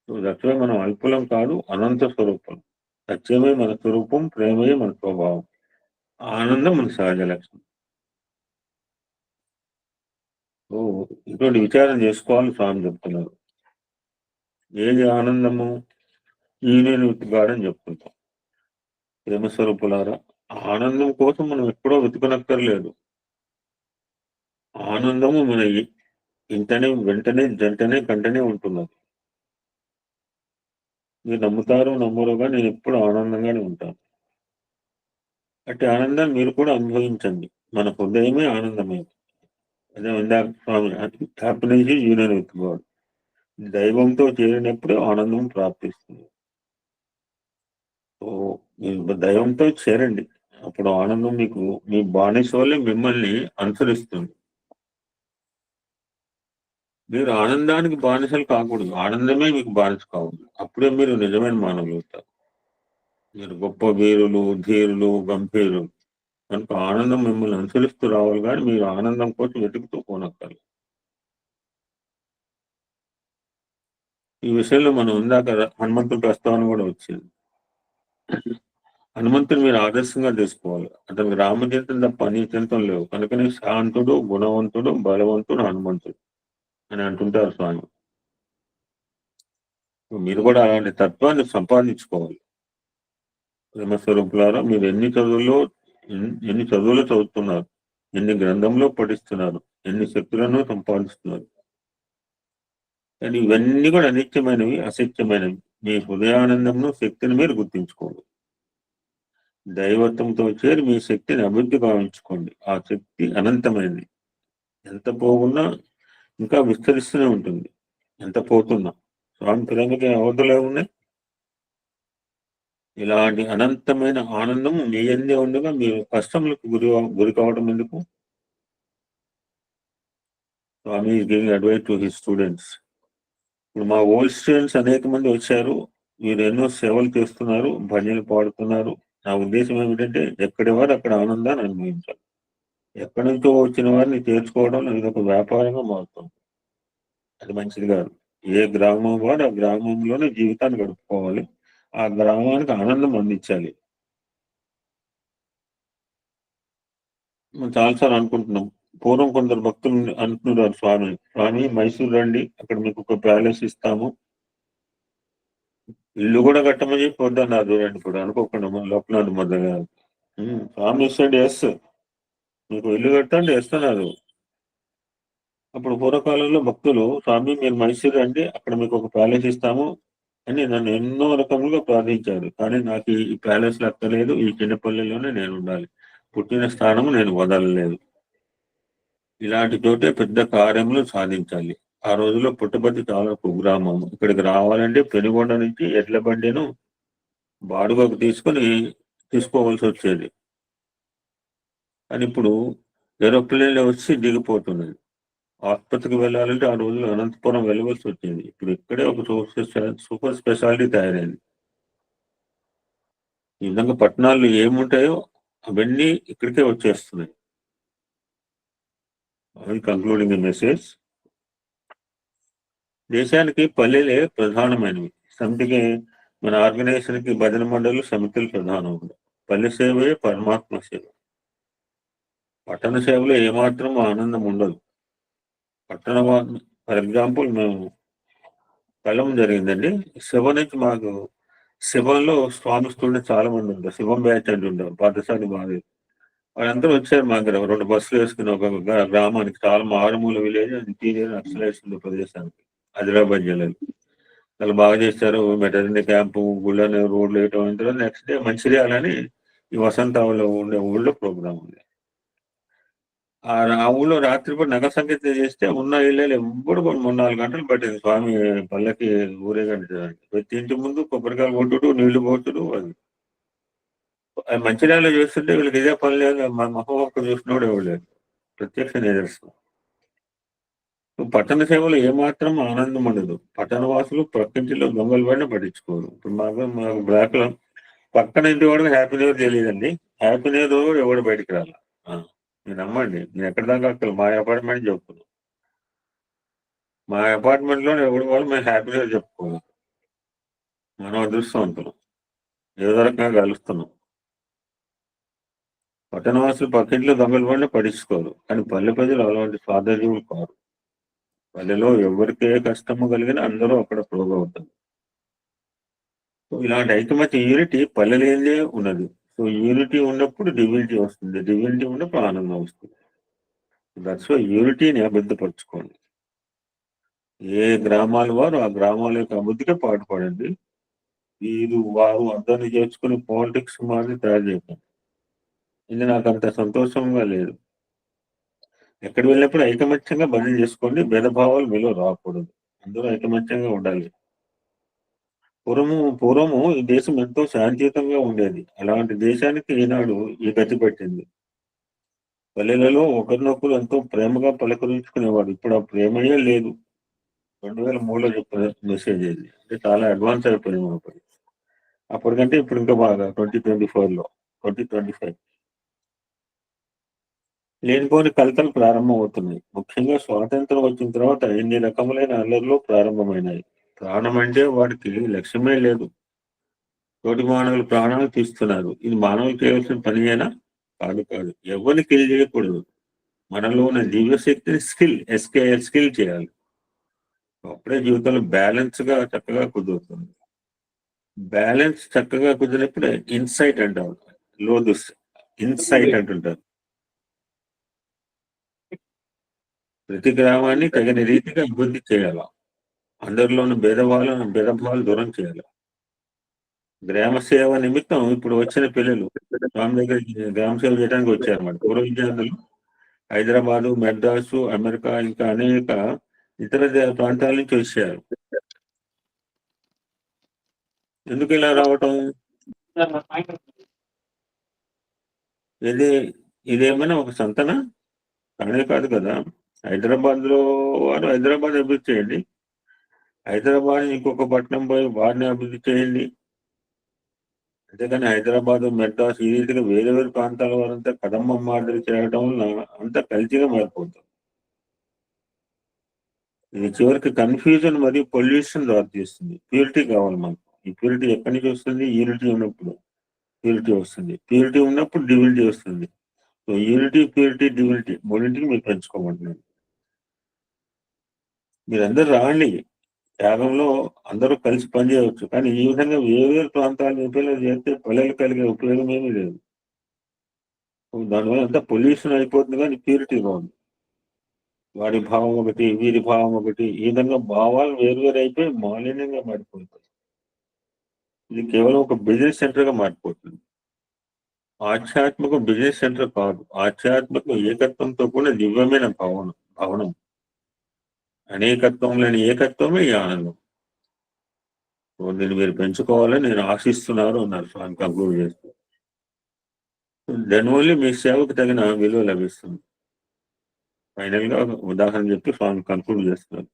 దక్షమే మనం అల్పులం కాదు, అనంత స్వరూపం. సత్యమే మన స్వరూపం, ప్రేమే మన స్వభావం, ఆనందం మన సహజ లక్షణం. ఇటువంటి విచారం చేసుకోవాలని స్వామి చెప్తున్నారు. ఏది ఆనందము? నేను వెతుగాడని చెప్తుంటాం. ప్రేమ స్వరూపులారా, ఆనందం కోసం మనం ఎక్కడో వెతుకనక్కర్లేదు. ఆనందము మన ఇంటనే, వెంటనే, జంటనే, కంటనే ఉంటున్నది. మీరు నమ్ముతారో నమ్మరుగా నేను ఎప్పుడు ఆనందంగానే ఉంటాను. అట్టి ఆనందాన్ని మీరు కూడా అనుభవించండి. మన హృదయమే ఆనందమే. అదే ఇందాక స్వామి హ్యాపీనెస్ యూనియన్ విత్ గాడ్. దైవంతో చేరినప్పుడే ఆనందం ప్రాప్తిస్తుంది. సో మీరు దైవంతో చేరండి, అప్పుడు ఆనందం మీకు మీ బానిస వల్లే మిమ్మల్ని అనుసరిస్తుంది. మీరు ఆనందానికి బానిసలు కాకూడదు, ఆనందమే మీకు బానిస కాకూడదు. అప్పుడే మీరు నిజమైన మానవులు అవుతారు. మీరు గొప్ప వీరులు, ధీరులు, గంభీరులు కనుక ఆనందం మిమ్మల్ని అనుసరిస్తూ రావాలి కానీ మీరు ఆనందం కోసం వెతుకుతూ పోనక్కర్లేదు. ఈ విషయంలో మనం ఇందాక హనుమంతుడి ప్రస్తావన కూడా వచ్చింది. హనుమంతుని మీరు ఆదర్శంగా తీసుకోవాలి. అతనికి రామచరితం తప్ప అనిచరితం లేవు. కనుకనే శాంతుడు, గుణవంతుడు, బలవంతుడు హనుమంతుడు అని అంటుంటారు స్వామి. మీరు కూడా అలాంటి తత్వాన్ని సంపాదించుకోవాలి. ప్రేమస్వరూపులారా, మీరు ఎన్ని చదువులు చదువుతున్నారు, ఎన్ని గ్రంథంలో పఠిస్తున్నారు, ఎన్ని శక్తులను సంపాదిస్తున్నారు, కానీ ఇవన్నీ కూడా అనిత్యమైనవి, అసత్యమైనవి. మీ హృదయానందంను, శక్తిని మీరు గుర్తించుకోండి. దైవత్వంతో చేరి మీ శక్తిని అభివృద్ధి భావించుకోండి. ఆ శక్తి అనంతమైనది. ఎంత పోగున్నా ఇంకా విస్తరిస్తూనే ఉంటుంది. ఎంత పోతున్నా స్వామి ప్రేమకి అవధులే ఉన్నాయి. ఇలాంటి అనంతమైన ఆనందం మీ అందే ఉండగా మీరు కష్టములకు గురి కావడం ఎందుకు? Swami is giving advice to his students. ఇప్పుడు మా ఓల్డ్ స్టూడెంట్స్ అనేక మంది వచ్చారు, మీరు ఎన్నో సేవలు చేస్తున్నారు, భజనలు పాడుతున్నారు. నా ఉద్దేశం ఏమిటంటే ఎక్కడి వారు అక్కడ ఆనందాన్ని అనుభవించాలి. ఎక్కడి నుంచో వచ్చిన వారిని చేర్చుకోవడం ఇది ఒక వ్యాపారంగా మారుతుంది. అది మంచిది కాదు. ఏ గ్రామం వారు ఆ గ్రామంలోనే జీవితాన్ని గడుపుకోవాలి, ఆ గ్రామానికి ఆనందం అందించాలి. మనం చాలాసార్లు అనుకుంటున్నాం. పూర్వం కొందరు భక్తులు అంటున్నారు, స్వామి మైసూరు రండి, అక్కడ మీకు ఒక ప్యాలెస్ ఇస్తాము, ఇల్లు కూడా కట్టమని చెప్పి వద్దన్నారు. చూడండి ఇప్పుడు అనుకోకుండా లోపల మొదలుగా స్వామి ఇస్తాడు, ఎస్ మీకు ఇల్లు కట్టండి ఇస్తున్నారు. అప్పుడు పూర్వకాలంలో భక్తులు, స్వామి మీరు మైసూరు రండి, అక్కడ మీకు ఒక ప్యాలెస్ ఇస్తాము అని నన్ను ఎన్నో రకములుగా ప్రార్థించారు. కానీ నాకు ఈ ప్యాలెస్లు అక్కర్లేదు, ఈ చిన్నపల్లెలోనే నేను ఉండాలి, పుట్టిన స్థానము నేను వదలలేదు. ఇలాంటి చోటే పెద్ద కార్యములు సాధించాలి. ఆ రోజుల్లో పుట్టపర్తి చాలా కుగ్రామం. ఇక్కడికి రావాలంటే పెనుగొండ నుంచి ఎడ్ల బండిను బాడుగకు తీసుకోవాల్సి వచ్చేది. కానీ ఇప్పుడు ఏరోప్లేన్లో వచ్చి దిగిపోతున్నది. ఆసుపత్రికి వెళ్ళాలంటే ఆ రోజుల్లో అనంతపురం వెళ్ళవలసి వచ్చింది. ఇప్పుడు ఇక్కడే ఒక సూపర్ స్పెషాలిటీ తయారైంది. ఈ విధంగా పట్టణాల్లో ఏముంటాయో అవన్నీ ఇక్కడికే వచ్చేస్తున్నాయి. Concluding the message. దేశానికి పల్లెలే ప్రధానమైనవి. సమితికి మన ఆర్గనైజేషన్కి భజన మండలి, సమితులు ప్రధానం. పల్లె సేవే పరమాత్మ సేవ. పట్టణ సేవలో ఏమాత్రం ఆనందం ఉండదు. ఫర్ ఎగ్జాంపుల్ మేము కలం జరిగిందండి, శివ నుంచి మాకు శివంలో స్వామి స్టూడెంట్స్ చాలా మంది ఉంటారు. శివం బ్యాచ్ అంటుంటారు, పాఠశాల బాగా. వాళ్ళందరూ వచ్చారు మా దగ్గర 2 బస్సులు వేసుకుని ఒక గ్రామానికి, చాలా మారుమూల విలేజ్, ఇంటీరియర్ నక్సలైట్స్ ప్రదేశానికి. ఆదిలాబాద్ జిల్లాలో. చాలా బాగా చేశారు. మెటర్నిటీ క్యాంపు, గుళ్ళని రోడ్లు వేయటం అయిన తర్వాత నెక్స్ట్ డే మంచిర్యాలని ఈ వసంతావులో ఉండే ఊళ్ళో ప్రోగ్రామ్ ఉంది. ఆ ఊళ్ళో రాత్రిపూట నగర సంగీతం చేస్తే ఉన్న ఇళ్ళలో ఎవ్వడు కూడా 3-4 గంటలు పట్టింది స్వామి పల్లకి ఊరేగించడానికి. ప్రతి ఇంటి ముందు కొబ్బరికాయలు కొట్టుడు, నీళ్లు పోతుడు. అది మంచిర్యాలలో చేస్తుంటే వీళ్ళకి ఇదే పని లేదు. మా మొహం ఒక్క చూసినోడు ఎవడు లేదు. ప్రత్యక్ష నిదర్శనం. పట్టణ సేవలో ఏమాత్రం ఆనందం ఉండదు. పట్టణ వాసులు ప్రకృతిలో దొంగలు పడిన పట్టించుకోరు. ఇప్పుడు మాకు బ్లాక్ లో పక్కన ఇంటి వాడికి హ్యాపీ న్యూ ఇయర్ తెలియదండి. హ్యాపీ న్యూ ఇయర్ ఎవడు బయటికి రాల. మీరు నమ్మండి, నేను ఎక్కడ దాకా అక్కడ మా అపార్ట్మెంట్ చెప్పుకున్నాను. మా అపార్ట్మెంట్ లో ఎవరి వాళ్ళు మేము హ్యాపీ న్యూ ఇయర్ చెప్పుకోవాలి. మనం అదృష్టవంతులు, ఏదో రకంగా కలుస్తున్నాం. పట్టణవాసులు పక్కింట్లో దొంగలు పడిన పట్టించుకోరు. కానీ పల్లె ప్రజలు అలాంటి స్వార్థజీవులు కారు. పల్లెలో ఎవరికే కష్టము కలిగినా అందరూ అక్కడ ప్రోగ్ అవుతారు. సో ఇలాంటి ఐకమత్య యూనిటీ పల్లెలేదే ఉన్నది. సో యూనిటీ ఉన్నప్పుడు డివినిటీ వస్తుంది, డివినిటీ ఉన్నప్పుడు ఆనందం వస్తుంది. That's why యూనిటీని అభివృద్ధిపరచుకోండి. ఏ గ్రామాల వారు ఆ గ్రామాల యొక్క అభివృద్ధికే పాటుపడండి. వీరు వారు అందరినీ చేర్చుకుని పాలిటిక్స్ మాది తయారు చేయకండి. ఇది నాకు అంత సంతోషంగా లేదు. ఎక్కడ వెళ్ళినప్పుడు ఐకమత్యంగా భజన చేసుకోండి. భేదభావాలు మీలో రాకూడదు. అందరూ ఐకమత్యంగా ఉండాలి. పూర్వము ఈ దేశం ఎంతో శాంతియుతంగా ఉండేది. అలాంటి దేశానికి ఈనాడు ఈ గతి పట్టింది. పల్లెలలో ఒకరినొకరు ఎంతో ప్రేమగా పలకరించుకునేవాడు. ఇప్పుడు ఆ ప్రేమయే లేదు. 2003లో చెప్పిన మెసేజ్ ఇది. అంటే చాలా అడ్వాన్స్ అయిపోయింది మనపడి. అప్పటికంటే ఇప్పుడు ఇంకా బాగా 2024లో 2025 లేనిపోని కలతలు ప్రారంభం అవుతున్నాయి. ముఖ్యంగా స్వాతంత్రం వచ్చిన తర్వాత ఎన్ని రకములైన అల్లర్లు ప్రారంభమైనాయి. ప్రాణం అంటే వాడికి లక్ష్యమే లేదు. తోటి మానవులు ప్రాణాలు తీస్తున్నారు. ఇది మానవులు చేయవలసిన పని అయినా కాదు. ఎవరిని కిల్ చేయకూడదు. మనలో ఉన్న దివ్యశక్తిని స్కిల్ చేయాలి. అప్పుడే జీవితంలో బ్యాలెన్స్ గా చక్కగా కుదురుతుంది. బ్యాలెన్స్ చక్కగా కుదిరినప్పుడే ఇన్సైట్ అంటారు. ఇన్సైట్ అంటుంటారు. ప్రతి గ్రామాన్ని తగిన రీతిగా అభివృద్ధి చేయాలి. అందరిలోని భేదభావాలు దూరం చేయాలి. గ్రామ సేవ నిమిత్తం ఇప్పుడు వచ్చిన పిల్లలు స్వామి దగ్గరికి గ్రామ సేవ చేయడానికి వచ్చారన్నమాట. పూర్వ విద్యార్థులు హైదరాబాదు, మెడ్రాసు, అమెరికా ఇంకా అనేక ఇతర ప్రాంతాల నుంచి వచ్చారు. ఎందుకు ఇలా రావటం? ఇదేమైనా ఒక సంతన కానే కాదు కదా. హైదరాబాద్ లో వారు హైదరాబాద్ అభివృద్ధి చేయండి. హైదరాబాద్ ఇంకొక పట్టణం పోయి వారిని అభివృద్ధి చేయండి. అంతేకాని హైదరాబాద్, మెడ్రాస్ ఈ రీతిగా వేరే వేరే ప్రాంతాల వారంతా కదమ్మ మాదిరి చేయడం వల్ల అంతా కలిసిగా మారిపోతుంది. ఇది చివరికి కన్ఫ్యూజన్ మరియు పొల్యూషన్ దారితీస్తుంది. ప్యూరిటీ కావాలి మనకు. ఈ ప్యూరిటీ ఎక్కడి నుంచి వస్తుంది? యూనిటీ ఉన్నప్పుడు ప్యూరిటీ వస్తుంది. ప్యూరిటీ ఉన్నప్పుడు డివినిటీ వస్తుంది. సో యూనిటీ, ప్యూరిటీ, డివినిటీ మూడింటిని మీరు పెంచుకోమంటున్నారు. మీరందరూ రాండి. త్యాగంలో అందరూ కలిసి పనిచేయవచ్చు. కానీ ఈ విధంగా వేరు ప్రాంతాలను ఉపయోగం చేస్తే పల్లెలు కలిగే ఉపయోగం ఏమీ లేదు. దానివల్ల అంతా పొల్యూషన్ అయిపోతుంది, కానీ ప్యూరిటీ బాగుంది. వాడి భావం ఒకటి, వీరి భావం ఒకటి, ఈ విధంగా భావాలు వేరు అయిపోయి మాలిన్యంగా మారిపోతుంది. ఇది కేవలం ఒక బిజినెస్ సెంటర్ గా మారిపోతుంది. ఆధ్యాత్మిక బిజినెస్ సెంటర్ కాదు. ఆధ్యాత్మిక ఏకత్వంతో కూడా దివ్యమైన భవనం. అనేకత్వం లేని ఏకత్వమే ఈ ఆనందం. దీన్ని మీరు పెంచుకోవాలని నేను ఆశిస్తున్నారు అన్నారు స్వామి కంక్లూడ్ చేస్తూ. దానివల్ల మీ సేవకు తగిన విలువ లభిస్తుంది. ఫైనల్ గా ఉదాహరణ చెప్పి స్వామి కంక్లూడ్ చేస్తున్నారు.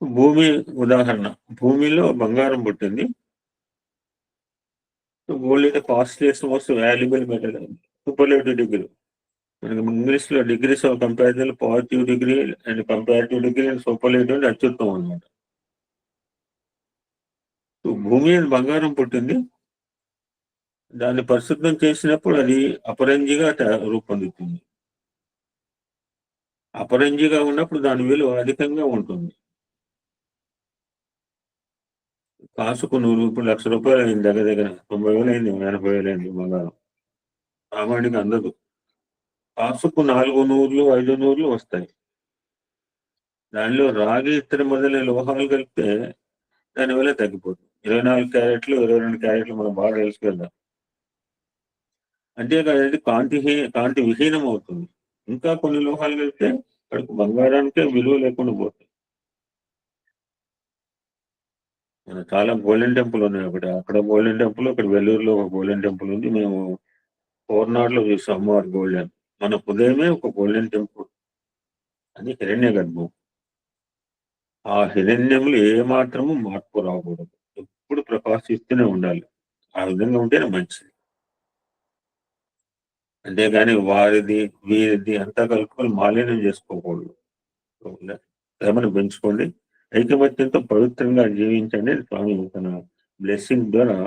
భూమి ఉదాహరణ. భూమిలో బంగారం పుట్టింది. Gold is the costliest, most valuable metal. Superlative degree. మనకి ఇంగ్లీష్ లో degrees of comparison positive degree and comparative degree and superlative అంటే అత్యుత్తమం అనమాట. భూమి బంగారం పుట్టింది. దాన్ని పరిశుద్ధం చేసినప్పుడు అది అపరంజిగా రూపొందుతుంది. అపరంజిగా ఉన్నప్పుడు దాని విలువ అధికంగా ఉంటుంది. కాసుకు 100 ఇప్పుడు ₹1,00,000 అయింది. దగ్గర 90,000 అయింది, 80,000 అయింది బంగారం. సామాన్యంగా అందదు. కాసుకు 4 నూర్లు 5 నూర్లు వస్తాయి. దానిలో రాగి ఇత్తడి మొదలైన లోహాలు కలిపితే దాని వల్ల తగ్గిపోతుంది. 24 క్యారెట్లు 22 క్యారెట్లు మనం బాగా తెలుసు కదా. అంతేకాదు అది కాంతి విహీనం అవుతుంది. ఇంకా కొన్ని లోహాలు కలిపితే అక్కడికి బంగారానికే విలువ లేకుండా పోతుంది. చాలా గోల్డెన్ టెంపుల్ ఉన్నాయి. అక్కడ గోల్డెన్ టెంపుల్, అక్కడ వెల్లూరులో ఒక గోల్డెన్ టెంపుల్ ఉంది. మేము 4 చూసాం అమ్మవారి గోల్డెన్. మన ఉదయమే ఒక గోల్డెన్ టెంపుల్, అది హిరణ్య గర్భం. ఆ హిరణ్యములు ఏ మాత్రము మార్పు రాకూడదు, ఎప్పుడు ప్రకాశిస్తూనే ఉండాలి. ఆ విధంగా ఉంటేనే మంచిది. అంతేగాని వారిది వీరిది అంతా కలుపుకొని మాలిన్యం చేసుకోకూడదు. ప్రేమను పెంచుకోండి, ఐకమత్యంతో పవిత్రంగా జీవించండి. స్వామి తన బ్లెస్సింగ్ ద్వారా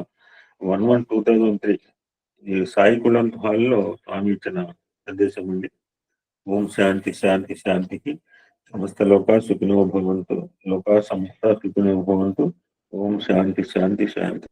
1/1/2003 ఈ సాయి కులం హాల్లో స్వామి ఇచ్చిన సందేశం ఉంది. ఓం శాంతి శాంతి శాంతికి. సమస్త లోకా సుఖినో భవంతు, లోకా సమస్త సుఖినో భవంతు. ఓం శాంతి శాంతి శాంతి.